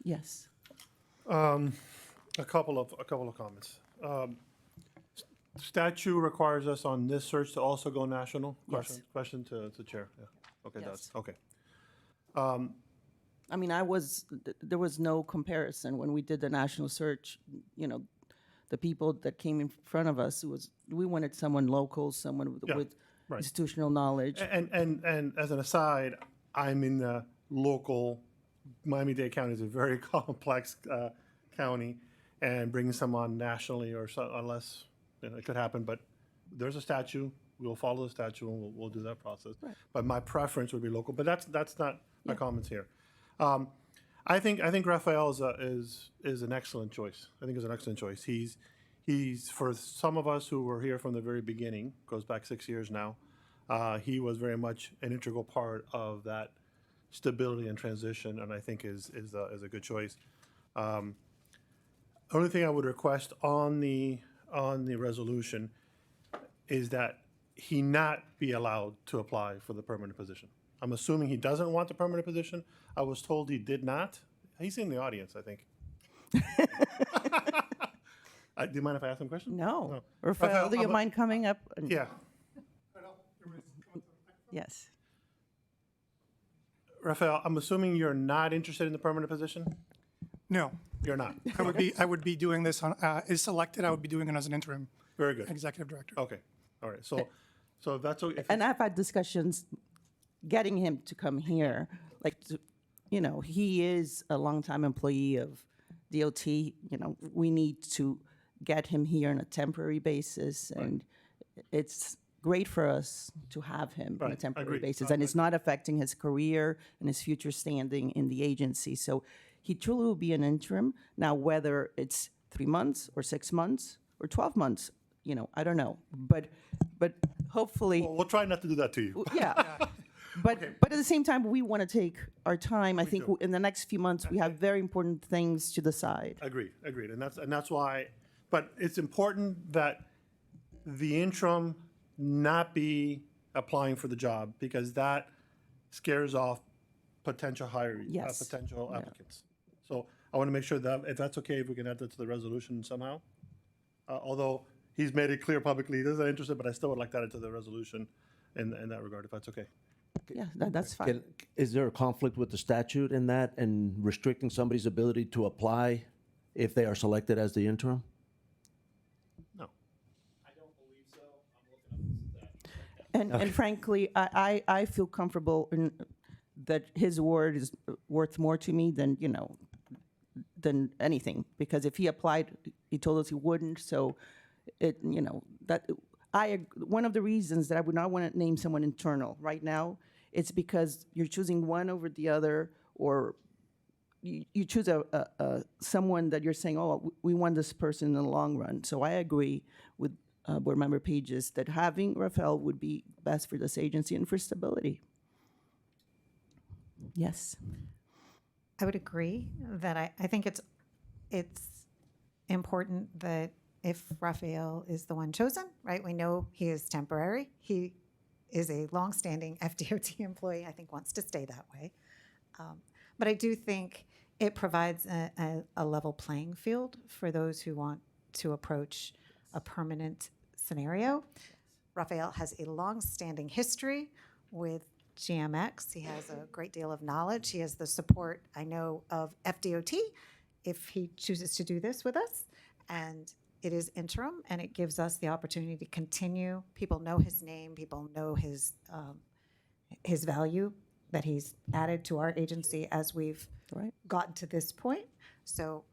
[SPEAKER 1] Yes.
[SPEAKER 10] A couple of comments. Statute requires us on this search to also go national?
[SPEAKER 1] Yes.
[SPEAKER 10] Question to Chair, yeah. Okay,
[SPEAKER 1] Yes.
[SPEAKER 10] that's, okay.
[SPEAKER 1] I mean, there was no comparison when we did the national search. The people that came in front of us, we wanted someone local, someone with
[SPEAKER 10] right.
[SPEAKER 1] institutional knowledge.
[SPEAKER 10] And as an aside, I'm in the local, Miami-Dade County is a very complex county, and bringing someone nationally or so, unless, it could happen, but there's a statute, we'll follow the statute, and we'll do that process.
[SPEAKER 1] Right.
[SPEAKER 10] But my preference would be local, but that's not my comments here. I think Rafael is an excellent choice. I think he's an excellent choice. He's for some of us who were here from the very beginning, goes back 6 years now. He was very much an integral part of that stability and transition, and I think is a good choice. Only thing I would request on the resolution is that he not be allowed to apply for the permanent position. I'm assuming he doesn't want the permanent position. I was told he did not. He's in the audience, I think. Do you mind if I ask some questions?
[SPEAKER 1] No.
[SPEAKER 10] Rafael,
[SPEAKER 1] Rafael, do you
[SPEAKER 10] I'm a-
[SPEAKER 1] mind coming up?
[SPEAKER 10] Yeah.
[SPEAKER 1] Yes.
[SPEAKER 10] Rafael, I'm assuming you're not interested in the permanent position?
[SPEAKER 12] No,
[SPEAKER 10] You're not?
[SPEAKER 12] I would be doing this on, is selected, I would be doing it as an interim
[SPEAKER 10] Very good.
[SPEAKER 12] executive director.
[SPEAKER 10] Okay, all right, so that's, if
[SPEAKER 1] And I've had discussions getting him to come here. Like, he is a longtime employee of DOT. We need to get him here on a temporary basis. And it's great for us to have him on a
[SPEAKER 10] Right,
[SPEAKER 1] temporary
[SPEAKER 10] agreed.
[SPEAKER 1] basis. And it's not affecting his career and his future standing in the agency. So he truly will be an interim. Now, whether it's 3 months or 6 months or 12 months, I don't know. But hopefully,
[SPEAKER 10] we'll try not to do that to you.
[SPEAKER 1] yeah. But at the same time, we want to take our time. I think in the next few months, we have very important things to decide.
[SPEAKER 10] Agreed, and that's why, but it's important that the interim not be applying for the job, because that scares off potential hirees,
[SPEAKER 1] Yes.
[SPEAKER 10] potential applicants. So I want to make sure that, if that's okay, if we can add that to the resolution somehow. Although he's made it clear publicly he doesn't interested, but I still would like that into the resolution in that regard, if that's okay.
[SPEAKER 1] Yeah, that's fine.
[SPEAKER 11] Is there a conflict with the statute in that and restricting somebody's ability to apply if they are selected as the interim?
[SPEAKER 10] No.
[SPEAKER 1] And frankly, I feel comfortable in that his word is worth more to me than, than anything. Because if he applied, he told us he wouldn't. So one of the reasons that I would not want to name someone internal right now, it's because you're choosing one over the other, or you choose someone that you're saying, oh, we want this person in the long run. So I agree with Board Member Pages that having Rafael would be best for this agency and for stability. Yes.
[SPEAKER 4] I would agree that I think it's important that if Rafael is the one chosen, right? We know he is temporary. He is a longstanding FDOT employee. I think wants to stay that way. But I do think it provides a level playing field for those who want to approach a permanent scenario. Rafael has a longstanding history with GMX. He has a great deal of knowledge. He has the support, I know, of FDOT if he chooses to do this with us. And it is interim, and it gives us the opportunity to continue. People know his name. People know his value that he's added to our agency as we've gotten to this point. So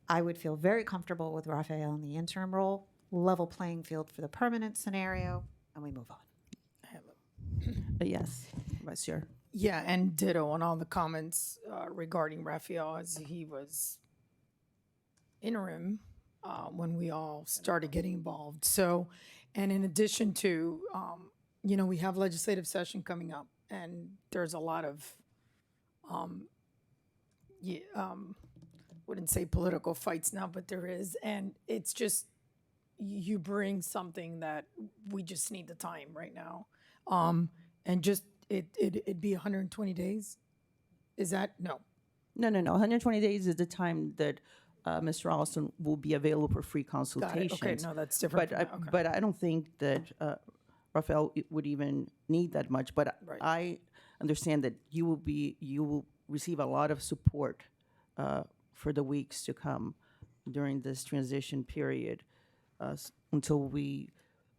[SPEAKER 4] I would feel very comfortable with Rafael in the interim role, level playing field for the permanent scenario, and we move on.
[SPEAKER 1] Yes, Monsieur.
[SPEAKER 9] Yeah, and ditto on all the comments regarding Raphael, as he was interim when we all started getting involved. So, and in addition to, we have legislative session coming up, and there's a lot of, wouldn't say political fights now, but there is, and it's just, you bring something that we just need the time right now. And just, it'd be 120 days? Is that, no?
[SPEAKER 1] No. 120 days is the time that Mr. Allison will be available for free
[SPEAKER 9] Got it,
[SPEAKER 1] consultations.
[SPEAKER 9] okay, no, that's different.
[SPEAKER 1] But I don't think that Rafael would even need that much. But
[SPEAKER 9] Right.
[SPEAKER 1] I understand that you will receive a lot of support for the weeks to come during this transition period until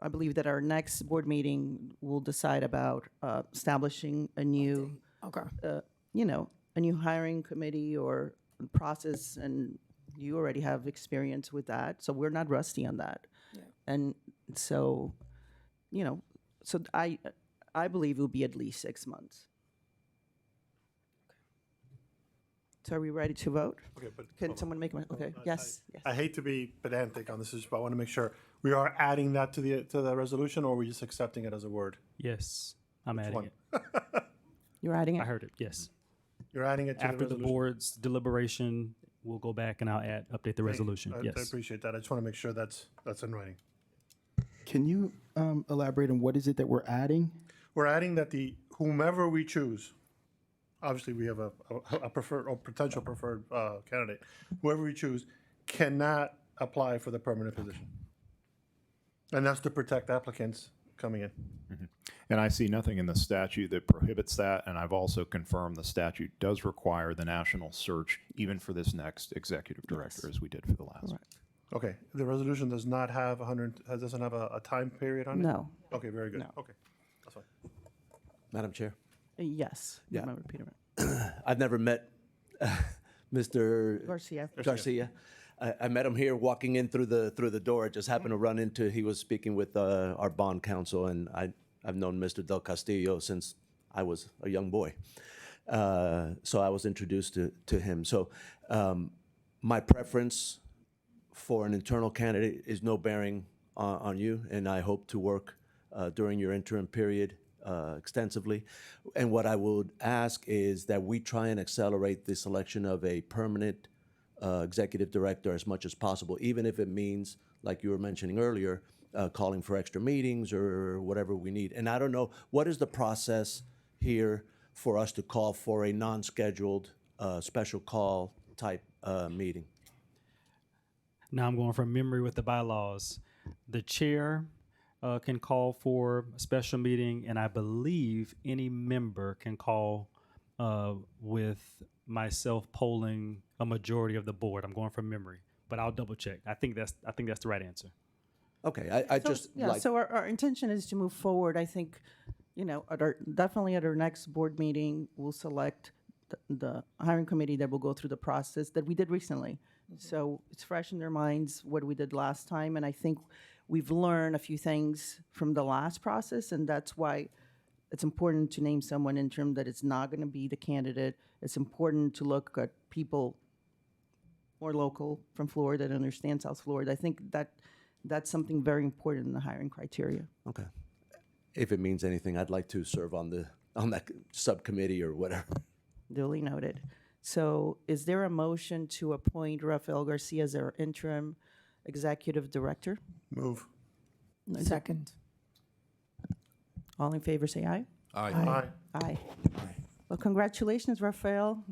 [SPEAKER 1] I believe that our next board meeting will decide about establishing a new,
[SPEAKER 9] Okay.
[SPEAKER 1] A new hiring committee or process, and you already have experience with that, so we're not rusty on that.
[SPEAKER 9] Yeah.
[SPEAKER 1] And so, so I believe it will be at least 6 months. So are we ready to vote?
[SPEAKER 10] Okay, but.
[SPEAKER 1] Can someone make okay? Yes. Yes.
[SPEAKER 10] I hate to be pedantic on this issue, but I want to make sure we are adding that to the resolution, or are we just accepting it as a word?
[SPEAKER 5] Yes, I'm adding
[SPEAKER 10] one?
[SPEAKER 5] it.
[SPEAKER 1] You're adding it.
[SPEAKER 5] I heard it, yes.
[SPEAKER 10] You're adding it to the
[SPEAKER 5] After the
[SPEAKER 10] resolution?
[SPEAKER 5] board's deliberation, we'll go back and I'll update the resolution,
[SPEAKER 10] I
[SPEAKER 5] yes.
[SPEAKER 10] appreciate that. I just want to make sure that's in writing.
[SPEAKER 6] Can you elaborate on what is it that we're adding?
[SPEAKER 10] We're adding that whomever we choose obviously we have a preferred or potential preferred candidate, whoever we choose cannot apply for the permanent position. And that's to protect applicants coming in.
[SPEAKER 7] And I see nothing in the statute that prohibits that, and I've also confirmed the statute does require the national search even for this next executive director,
[SPEAKER 1] Yes.
[SPEAKER 7] as we did for the last.
[SPEAKER 1] Correct.
[SPEAKER 10] Okay, the resolution does not have doesn't have a time period on it?
[SPEAKER 1] No.
[SPEAKER 10] Okay, very good.
[SPEAKER 1] No.
[SPEAKER 10] Okay, that's fine.
[SPEAKER 11] Madam Chair,
[SPEAKER 1] Yes.
[SPEAKER 11] Yeah.
[SPEAKER 1] Member Peterman.
[SPEAKER 11] I've never met Mr.
[SPEAKER 1] Garcia.
[SPEAKER 11] Garcia. I met him here walking in through the door. I just happened to run into, he was speaking with our bond counsel, and I've known Mr. Del Castillo since I was a young boy. So I was introduced to him. So my preference for an internal candidate is no bearing on you, and I hope to work during your interim period extensively. And what I would ask is that we try and accelerate the selection of a permanent executive director as much as possible, even if it means, like you were mentioning earlier, calling for extra meetings or whatever we need. And I don't know, what is the process here for us to call for a non-scheduled special call type meeting?
[SPEAKER 5] Now I'm going from memory with the bylaws. The chair can call for a special meeting, and I believe any member can call with myself polling a majority of the board. I'm going from memory, but I'll double check. I think that's the right answer.
[SPEAKER 11] Okay, I just
[SPEAKER 1] Yeah,
[SPEAKER 11] like,
[SPEAKER 1] so our intention is to move forward. I think, definitely at our next board meeting, we'll select the hiring committee that will go through the process that we did recently. So it's fresh in their minds what we did last time, and I think we've learned a few things from the last process, and that's why it's important to name someone interim that it's not going to be the candidate. It's important to look at people more local from Florida that understand South Florida. I think that's something very important in the hiring criteria.
[SPEAKER 11] okay. If it means anything, I'd like to serve on that subcommittee or whatever.
[SPEAKER 1] Duly noted. So is there a motion to appoint Rafael Garcia as our interim executive director?
[SPEAKER 10] Move.
[SPEAKER 9] Second.
[SPEAKER 1] All in favor, say aye.
[SPEAKER 3] Aye.
[SPEAKER 10] Aye.
[SPEAKER 1] Aye. Well, congratulations, Rafael.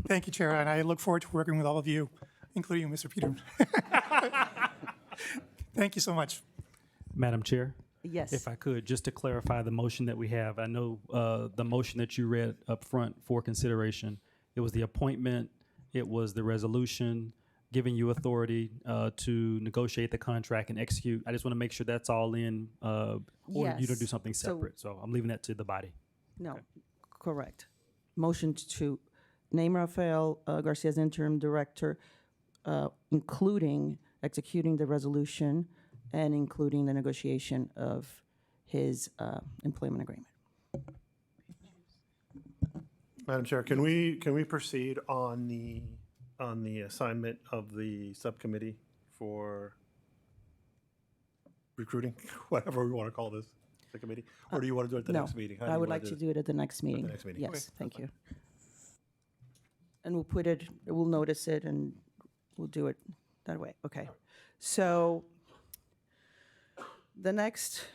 [SPEAKER 12] Thank you, Chair, and I look forward to working with all of you, including Mr. Peterman. Thank you so much.
[SPEAKER 5] Madam Chair,
[SPEAKER 1] Yes.
[SPEAKER 5] if I could, just to clarify the motion that we have, I know the motion that you read up front for consideration, it was the appointment, it was the resolution giving you authority to negotiate the contract and execute. I just want to make sure that's all in, or you don't do
[SPEAKER 1] Yes.
[SPEAKER 5] something
[SPEAKER 1] So-
[SPEAKER 5] separate. So I'm leaving that to the body.
[SPEAKER 1] No, correct. Motion to name Rafael Garcia as interim director, including executing the resolution and including the negotiation of his employment agreement.
[SPEAKER 10] Madam Chair, can we proceed on the assignment of the subcommittee for recruiting, whatever we want to call this, the committee? Or do you want to do it at the
[SPEAKER 1] No,
[SPEAKER 10] next meeting? How do
[SPEAKER 1] I
[SPEAKER 10] you
[SPEAKER 1] would
[SPEAKER 10] wanna
[SPEAKER 1] like to
[SPEAKER 10] it?
[SPEAKER 1] do it at the next meeting.
[SPEAKER 10] next meeting.
[SPEAKER 1] Yes,
[SPEAKER 10] Okay,
[SPEAKER 1] thank you. And we'll notice it and we'll do it that way. Okay. So the next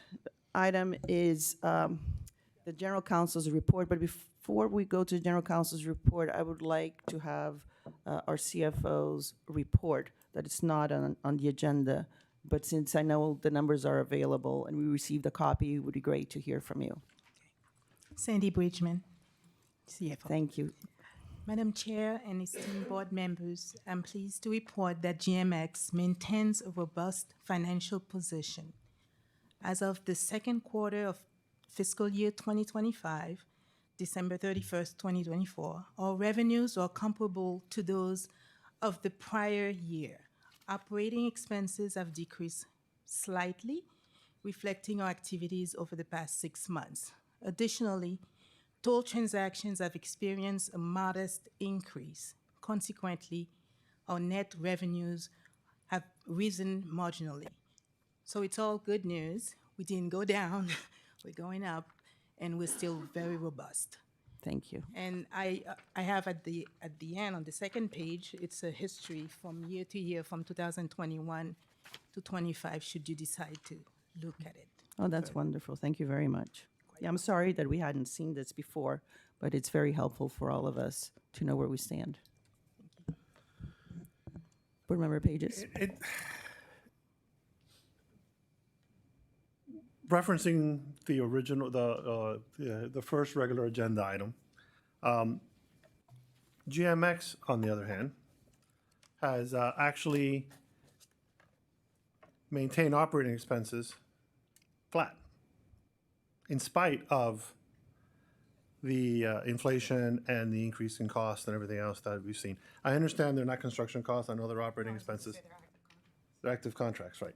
[SPEAKER 1] item is the general counsel's report. But before we go to the general counsel's report, I would like to have our CFO's report that it's not on the agenda. But since I know the numbers are available and we received a copy, it would be great to hear from you.
[SPEAKER 13] Sandy Bridgman, CFO.
[SPEAKER 1] Thank you.
[SPEAKER 13] Madam Chair and esteemed board members, I'm pleased to report that GMX maintains a robust financial position. As of the second quarter of fiscal year 2025, December 31st, 2024, our revenues are comparable to those of the prior year. Operating expenses have decreased slightly, reflecting our activities over the past 6 months. Additionally, toll transactions have experienced a modest increase. Consequently, our net revenues have risen marginally. So it's all good news. We didn't go down, we're going up, and we're still very robust.
[SPEAKER 1] Thank you.
[SPEAKER 13] And I have at the end, on the second page, it's a history from year to year, from 2021 to 25, should you decide to look at it.
[SPEAKER 1] Oh, that's wonderful. Thank you very much. Yeah, I'm sorry that we hadn't seen this before, but it's very helpful for all of us to know where we stand. Board Member Pages.
[SPEAKER 10] Referencing the original, the first regular agenda item, GMX, on the other hand, has actually maintained operating expenses flat in spite of the inflation and the increase in costs and everything else that we've seen. I understand they're not construction costs. I know they're operating expenses. They're active contracts, right?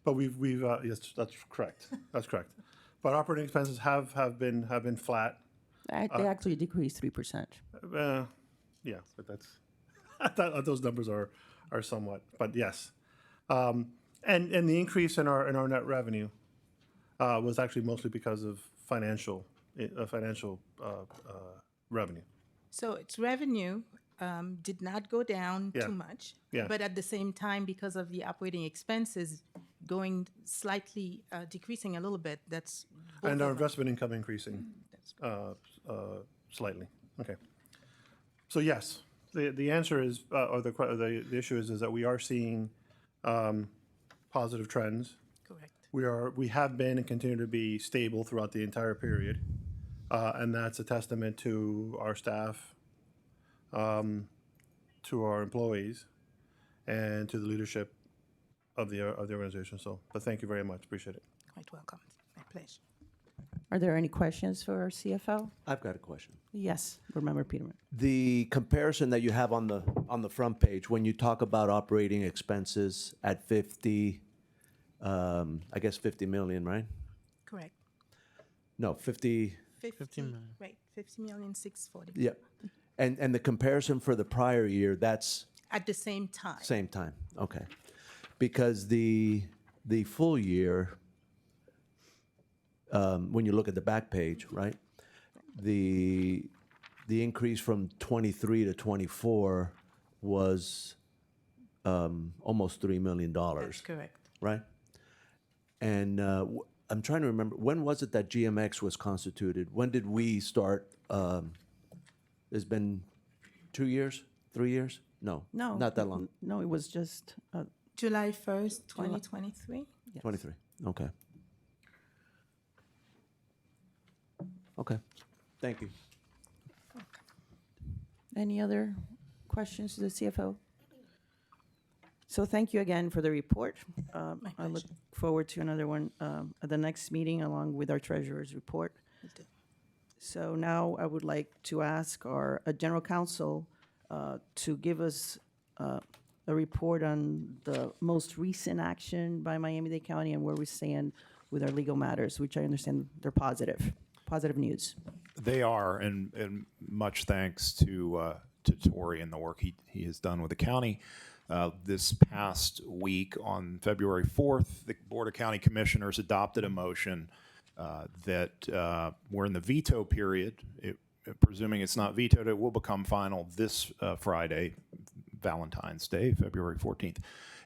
[SPEAKER 10] But we've yes, that's correct. That's correct. But operating expenses have been flat.
[SPEAKER 1] They actually decreased 3%.
[SPEAKER 10] Yeah, but that's I thought those numbers are somewhat. But yes, and the increase in our net revenue was actually mostly because of financial revenue.
[SPEAKER 13] So its revenue did not go down
[SPEAKER 10] Yeah.
[SPEAKER 13] too much.
[SPEAKER 10] Yeah.
[SPEAKER 13] But at the same time, because of the operating expenses going slightly, decreasing a little bit, that's. both
[SPEAKER 10] And our
[SPEAKER 13] of them.
[SPEAKER 10] investment income increasing slightly. Okay. So yes, the answer is, or the issue is that we are seeing positive trends.
[SPEAKER 13] Correct.
[SPEAKER 10] We have been and continue to be stable throughout the entire period, and that's a testament to our staff, to our employees, and to the leadership of the organization. So, but thank you very much. Appreciate it.
[SPEAKER 13] Quite welcome. My pleasure.
[SPEAKER 1] Are there any questions for our CFO?
[SPEAKER 11] I've got a question.
[SPEAKER 1] Yes, Board Member Peterman.
[SPEAKER 11] The comparison that you have on the front page, when you talk about operating expenses at 50, I guess 50 million, right?
[SPEAKER 13] Correct.
[SPEAKER 11] No, 50.
[SPEAKER 13] 50 million. Right, 50,640,000.
[SPEAKER 11] Yeah. And the comparison for the prior year, that's
[SPEAKER 13] At the same time.
[SPEAKER 11] same time. Okay. Because the full year, when you look at the back page, right? The increase from 23 to 24 was almost $3 million.
[SPEAKER 13] That's correct.
[SPEAKER 11] Right? And I'm trying to remember, when was it that GMX was constituted? When did we start? It's been 2 years, 3 years? No,
[SPEAKER 1] No.
[SPEAKER 11] not that long.
[SPEAKER 1] No, it was just,
[SPEAKER 13] July 1st, 2023.
[SPEAKER 1] yes.
[SPEAKER 11] 23. Okay. Okay. Thank you.
[SPEAKER 1] Any other questions to the CFO? So thank you again for the report. I look forward to another one at the next meeting along with our treasurer's report. So now I would like to ask our general counsel to give us a report on the most recent action by Miami-Dade County and where we stand with our legal matters, which I understand they're positive news.
[SPEAKER 7] They are, and much thanks to Tori and the work he has done with the county. This past week, on February 4th, the Board of County Commissioners adopted a motion that we're in the veto period. Presuming it's not vetoed, it will become final this Friday, Valentine's Day, February 14th.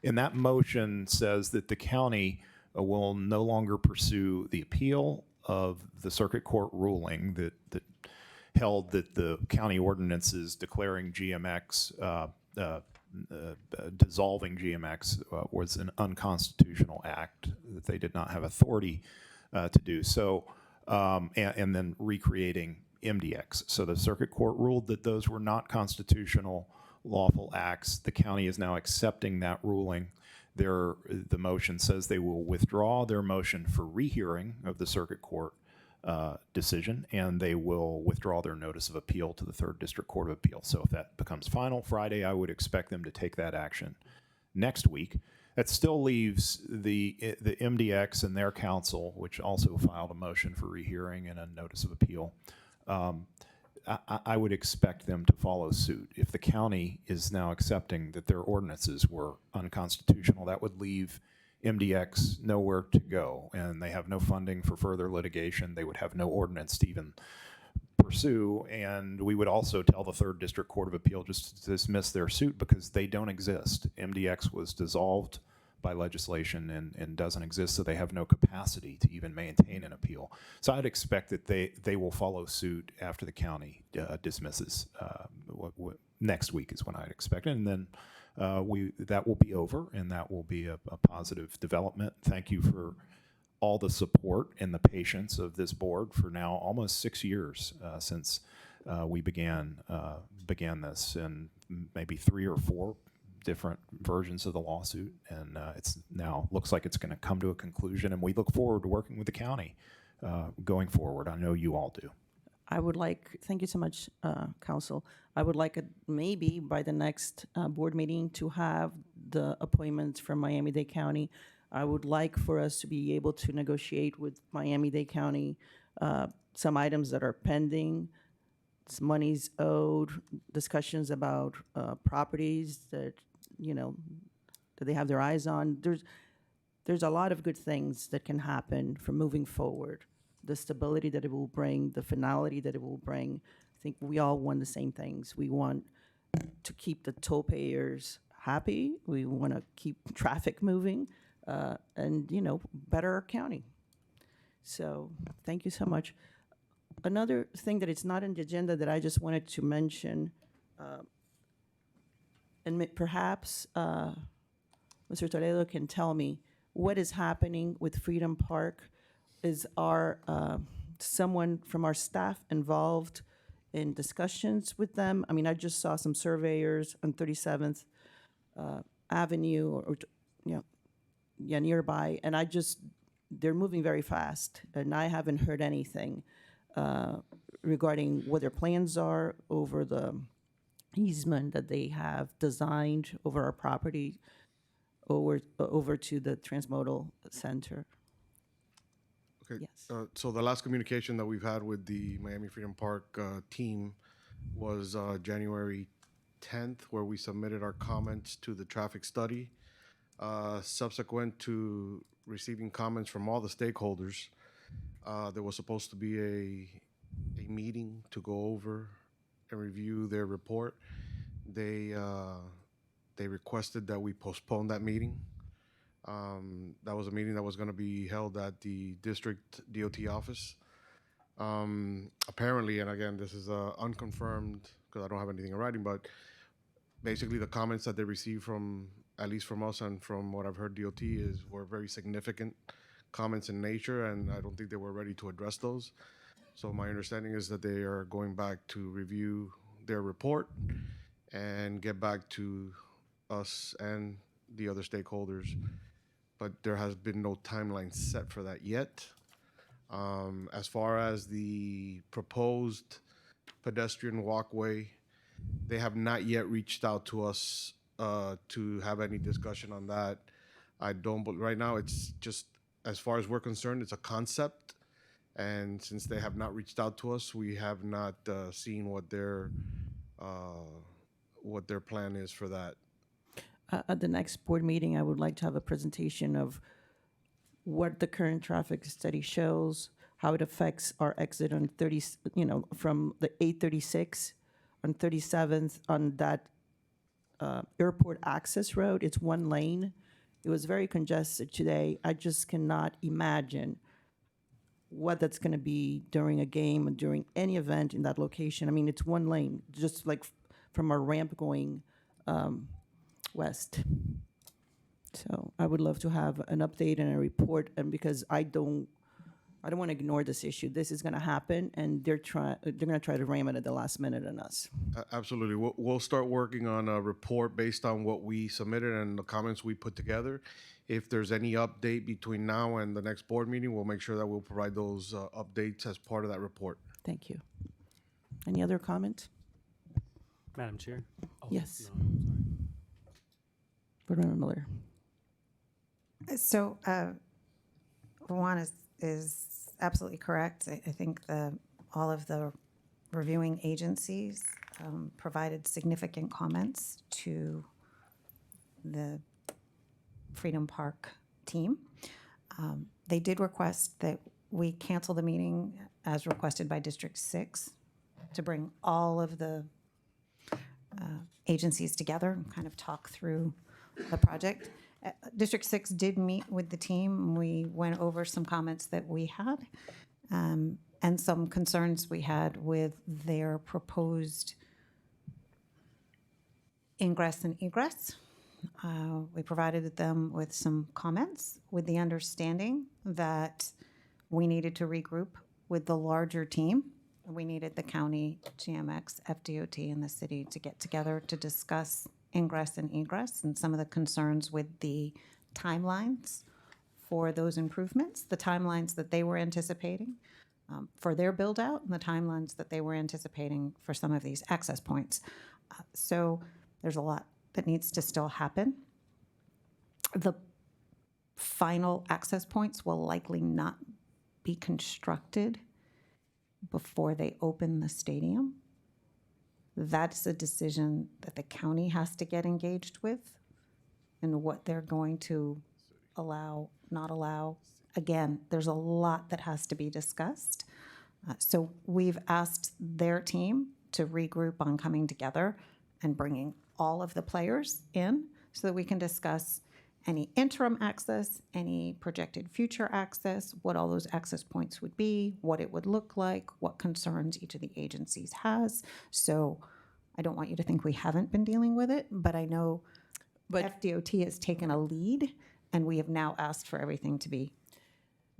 [SPEAKER 7] And that motion says that the county will no longer pursue the appeal of the circuit court ruling that held that the county ordinances declaring GMX, dissolving GMX was an unconstitutional act, that they did not have authority to do so, and then recreating MDX. So the circuit court ruled that those were not constitutional lawful acts. The county is now accepting that ruling. The motion says they will withdraw their motion for rehearing of the circuit court decision, and they will withdraw their notice of appeal to the 3rd District Court of Appeal. So if that becomes final Friday, I would expect them to take that action next week. That still leaves the MDX and their counsel, which also filed a motion for rehearing and a notice of appeal. I would expect them to follow suit. If the county is now accepting that their ordinances were unconstitutional, that would leave MDX nowhere to go, and they have no funding for further litigation. They would have no ordinance to even pursue, and we would also tell the 3rd District Court of Appeal just to dismiss their suit because they don't exist. MDX was dissolved by legislation and doesn't exist, so they have no capacity to even maintain an appeal. So I'd expect that they will follow suit after the county dismisses. Next week is when I'd expect it, and then that will be over, and that will be a positive development. Thank you for all the support and the patience of this board for now almost 6 years since we began this, and maybe 3 or 4 different versions of the lawsuit, and it's now looks like it's going to come to a conclusion, and we look forward to working with the county going forward. I know you all do.
[SPEAKER 1] I would like, thank you so much, Council. I would like maybe by the next board meeting to have the appointments from Miami-Dade County. I would like for us to be able to negotiate with Miami-Dade County some items that are pending, some monies owed, discussions about properties that, that they have their eyes on. There's a lot of good things that can happen for moving forward. The stability that it will bring, the finality that it will bring. I think we all want the same things. We want to keep the toll payers happy. We want to keep traffic moving, and better our county. So thank you so much. Another thing that it's not in the agenda that I just wanted to mention, and perhaps Mr. Toledo can tell me what is happening with Freedom Park. Is someone from our staff involved in discussions with them? I mean, I just saw some surveyors on 37th Avenue nearby, and they're moving very fast, and I haven't heard anything regarding what their plans are over the easement that they have designed over our property over to the transmodal center.
[SPEAKER 8] Okay.
[SPEAKER 1] Yes.
[SPEAKER 8] So the last communication that we've had with the Miami Freedom Park team was January 10th, where we submitted our comments to the traffic study. Subsequent to receiving comments from all the stakeholders, there was supposed to be a meeting to go over and review their report. They requested that we postpone that meeting. That was a meeting that was going to be held at the district DOT office. Apparently, and again, this is unconfirmed because I don't have anything in writing, but basically the comments that they received from, at least from us and from what I've heard DOT were very significant comments in nature, and I don't think they were ready to address those. So my understanding is that they are going back to review their report and get back to us and the other stakeholders, but there has been no timeline set for that yet. As far as the proposed pedestrian walkway, they have not yet reached out to us to have any discussion on that. But right now it's just, as far as we're concerned, it's a concept. And since they have not reached out to us, we have not seen what their plan is for that.
[SPEAKER 1] At the next board meeting, I would like to have a presentation of what the current traffic study shows, how it affects our exit on 30, from the 836 on 37th on that airport access road. It's one lane. It was very congested today. I just cannot imagine what that's going to be during a game or during any event in that location. I mean, it's one lane, just like from our ramp going west. So I would love to have an update and a report, and because I don't want to ignore this issue. This is going to happen, and they're going to try to ram it at the last minute on us.
[SPEAKER 8] Absolutely. We'll start working on a report based on what we submitted and the comments we put together. If there's any update between now and the next board meeting, we'll make sure that we'll provide those updates as part of that report.
[SPEAKER 1] Thank you. Any other comment?
[SPEAKER 5] Madam Chair?
[SPEAKER 1] Yes.
[SPEAKER 5] No, I'm sorry.
[SPEAKER 1] Board Member Miller.
[SPEAKER 4] So, Juan is absolutely correct. I think all of the reviewing agencies provided significant comments to the Freedom Park team. They did request that we cancel the meeting as requested by District 6 to bring all of the agencies together and kind of talk through the project. District 6 did meet with the team. We went over some comments that we had and some concerns we had with their proposed ingress and egress. We provided them with some comments with the understanding that we needed to regroup with the larger team. We needed the county, GMX, FDOT, and the city to get together to discuss ingress and egress and some of the concerns with the timelines for those improvements, the timelines that they were anticipating for their build out, and the timelines that they were anticipating for some of these access points. So there's a lot that needs to still happen. The final access points will likely not be constructed before they open the stadium. That's a decision that the county has to get engaged with and what they're going to allow, not allow. Again, there's a lot that has to be discussed. So we've asked their team to regroup on coming together and bringing all of the players in so that we can discuss any interim access, any projected future access, what all those access points would be, what it would look like, what concerns each of the agencies has. So I don't want you to think we haven't been dealing with it, but I know FDOT has taken a lead, and we have now asked for everything to be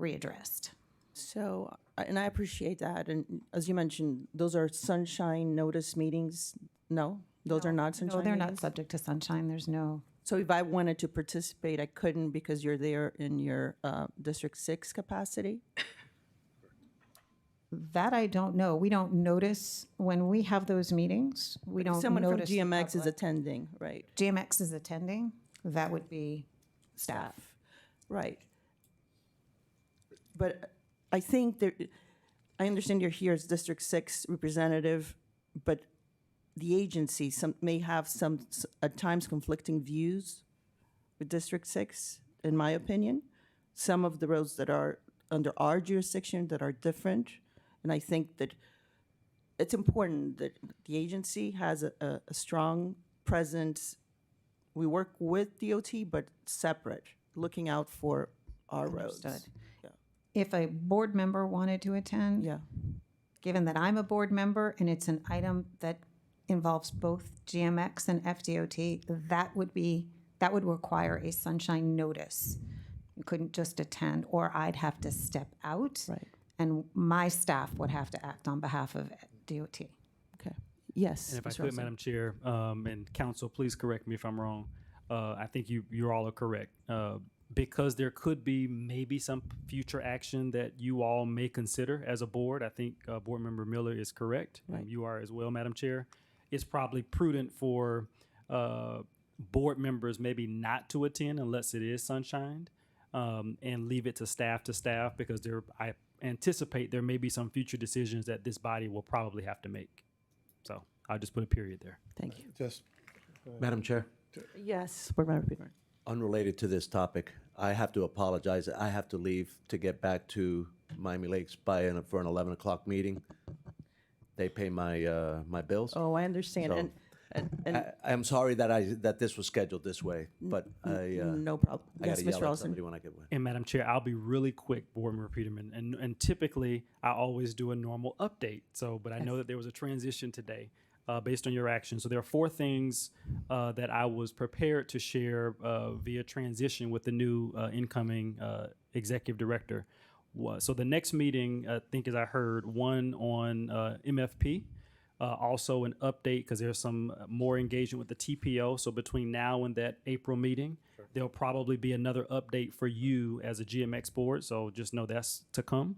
[SPEAKER 4] readdressed.
[SPEAKER 1] So, and I appreciate that. And as you mentioned, those are sunshine notice meetings. No, those are not sunshine
[SPEAKER 4] No, they're not
[SPEAKER 1] meetings?
[SPEAKER 4] subject to sunshine. There's no,
[SPEAKER 1] So if I wanted to participate, I couldn't because you're there in your District 6 capacity?
[SPEAKER 4] that I don't know. We don't notice when we have those meetings. We don't
[SPEAKER 1] Someone from
[SPEAKER 4] notice the
[SPEAKER 1] GMX is
[SPEAKER 4] public.
[SPEAKER 1] attending, right?
[SPEAKER 4] GMX is attending. That would be staff.
[SPEAKER 1] Right. But I think there, I understand you're here as District 6 representative, but the agency may have some, at times, conflicting views with District 6, in my opinion. Some of the roads that are under our jurisdiction that are different. And I think that it's important that the agency has a strong presence. We work with DOT, but separate, looking out for our roads.
[SPEAKER 4] Understood.
[SPEAKER 1] Yeah.
[SPEAKER 4] If a board member wanted to attend,
[SPEAKER 1] Yeah.
[SPEAKER 4] given that I'm a board member and it's an item that involves both GMX and FDOT, that would require a sunshine notice. You couldn't just attend, or I'd have to step out.
[SPEAKER 1] Right.
[SPEAKER 4] And my staff would have to act on behalf of DOT.
[SPEAKER 1] Okay. Yes.
[SPEAKER 5] And if I
[SPEAKER 1] Mr.
[SPEAKER 5] could,
[SPEAKER 1] Olson.
[SPEAKER 5] Madam Chair, and council, please correct me if I'm wrong. I think you all are correct. Because there could be maybe some future action that you all may consider as a board. I think Board Member Miller is correct.
[SPEAKER 1] Right.
[SPEAKER 5] You are as well, Madam Chair. It's probably prudent for board members maybe not to attend unless it is sunshined, and leave it to staff because I anticipate there may be some future decisions that this body will probably have to make. So I'll just put a period there.
[SPEAKER 1] Thank you.
[SPEAKER 8] Just
[SPEAKER 11] Madam Chair,
[SPEAKER 1] Yes, Board Member Pickering.
[SPEAKER 11] unrelated to this topic, I have to apologize. I have to leave to get back to Miami Lakes for an 11 o'clock meeting. They pay my bills.
[SPEAKER 1] Oh, I understand.
[SPEAKER 11] So,
[SPEAKER 1] And
[SPEAKER 11] I'm sorry that this was scheduled this way, but
[SPEAKER 1] no problem.
[SPEAKER 11] I
[SPEAKER 1] Yes,
[SPEAKER 11] gotta yell
[SPEAKER 1] Mr.
[SPEAKER 11] at
[SPEAKER 1] Olson.
[SPEAKER 11] somebody when I get away.
[SPEAKER 5] And Madam Chair, I'll be really quick, Board Member Peterman, and typically I always do a normal update. So, but I know that there was a transition today based on your action. So there are 4 things that I was prepared to share via transition with the new incoming executive director. So the next meeting, I think, as I heard, one on MFP. Also an update because there's some more engagement with the TPO. So between now and that April meeting, there'll probably be another update for you as a GMX board. So just know that's to come.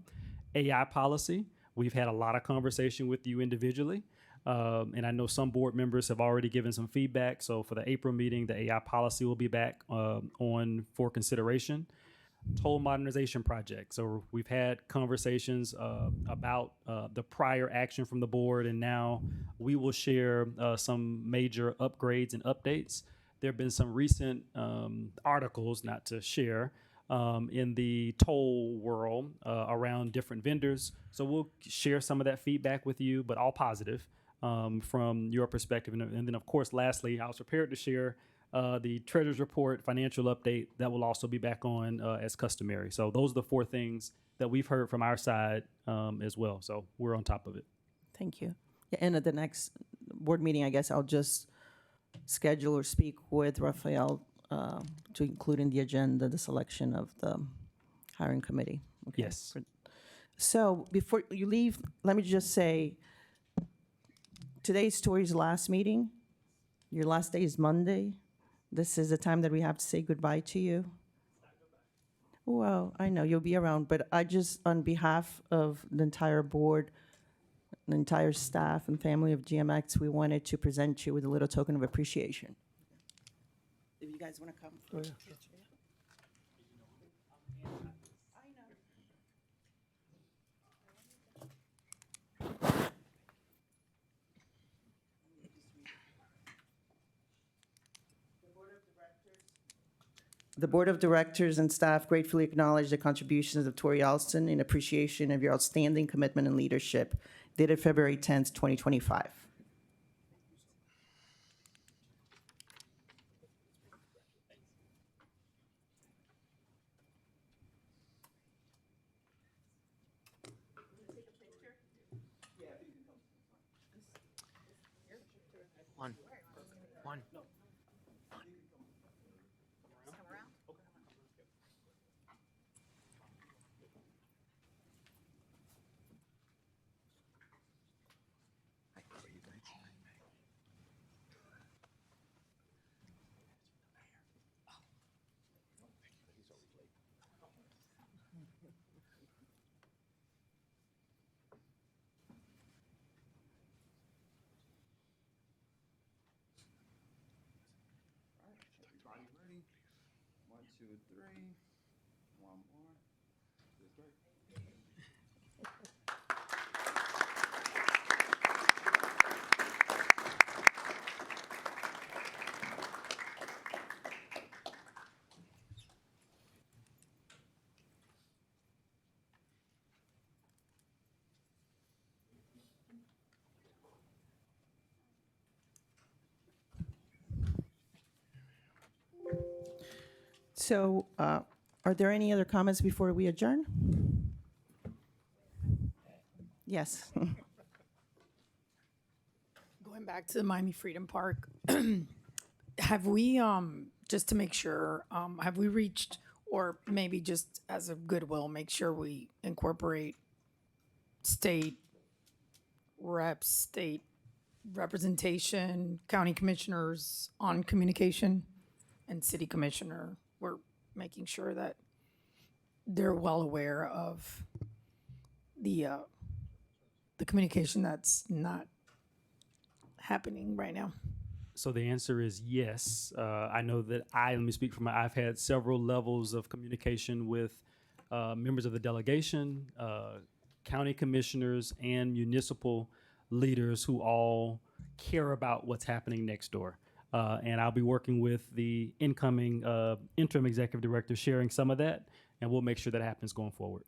[SPEAKER 5] AI policy. We've had a lot of conversation with you individually. And I know some board members have already given some feedback. So for the April meeting, the AI policy will be back on for consideration. Toll modernization project. So we've had conversations about the prior action from the board, and now we will share some major upgrades and updates. There have been some recent articles, not to share, in the toll world around different vendors. So we'll share some of that feedback with you, but all positive from your perspective. And then, of course, lastly, I was prepared to share The treasurer's report, financial update, that will also be back on as customary. So those are the four things that we've heard from our side as well. So we're on top of it.
[SPEAKER 1] Thank you. Yeah, and at the next board meeting, I guess I'll just schedule or speak with Raphael to include in the agenda the selection of the hiring committee. Okay.
[SPEAKER 5] Yes.
[SPEAKER 1] So before you leave, let me just say, today's Tori's last meeting. Your last day is Monday. This is the time that we have to say goodbye to you. Well, I know you'll be around, but I just, on behalf of the entire board, the entire staff and family of GMX, we wanted to present you with a little token of appreciation. If you guys want to come. Oh, yeah. The Board of Directors and staff gratefully acknowledge the contributions of Tori Alston in appreciation of your outstanding commitment and leadership, dated February 10th, 2025.
[SPEAKER 6] One.
[SPEAKER 14] One, two, three. One more. Two, three.
[SPEAKER 1] So, are there any other comments before we adjourn? Yes.
[SPEAKER 9] Going back to the Miami Freedom Park, have we, just to make sure, have we reached, or maybe just as a goodwill, make sure we incorporate state reps, state representation, county commissioners on communication, and city commissioner? We're making sure that they're well aware of the communication that's not happening right now.
[SPEAKER 5] So the answer is yes. I know that let me speak for I've had several levels of communication with members of the delegation, county commissioners, and municipal leaders who all care about what's happening next door. And I'll be working with the incoming interim executive director, sharing some of that, and we'll make sure that happens going forward.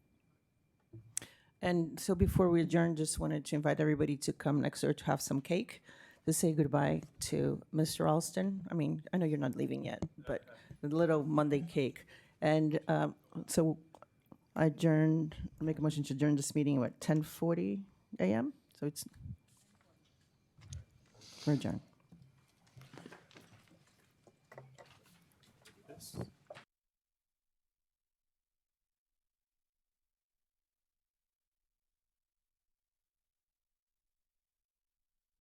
[SPEAKER 1] And so before we adjourn, just wanted to invite everybody to come next door to have some cake, to say goodbye to Mr. Alston. I mean, I know you're not leaving yet, but the little Monday cake. And so I make a motion to adjourn this meeting at 10:40 a.m. So we're adjourned.
[SPEAKER 5] Yes.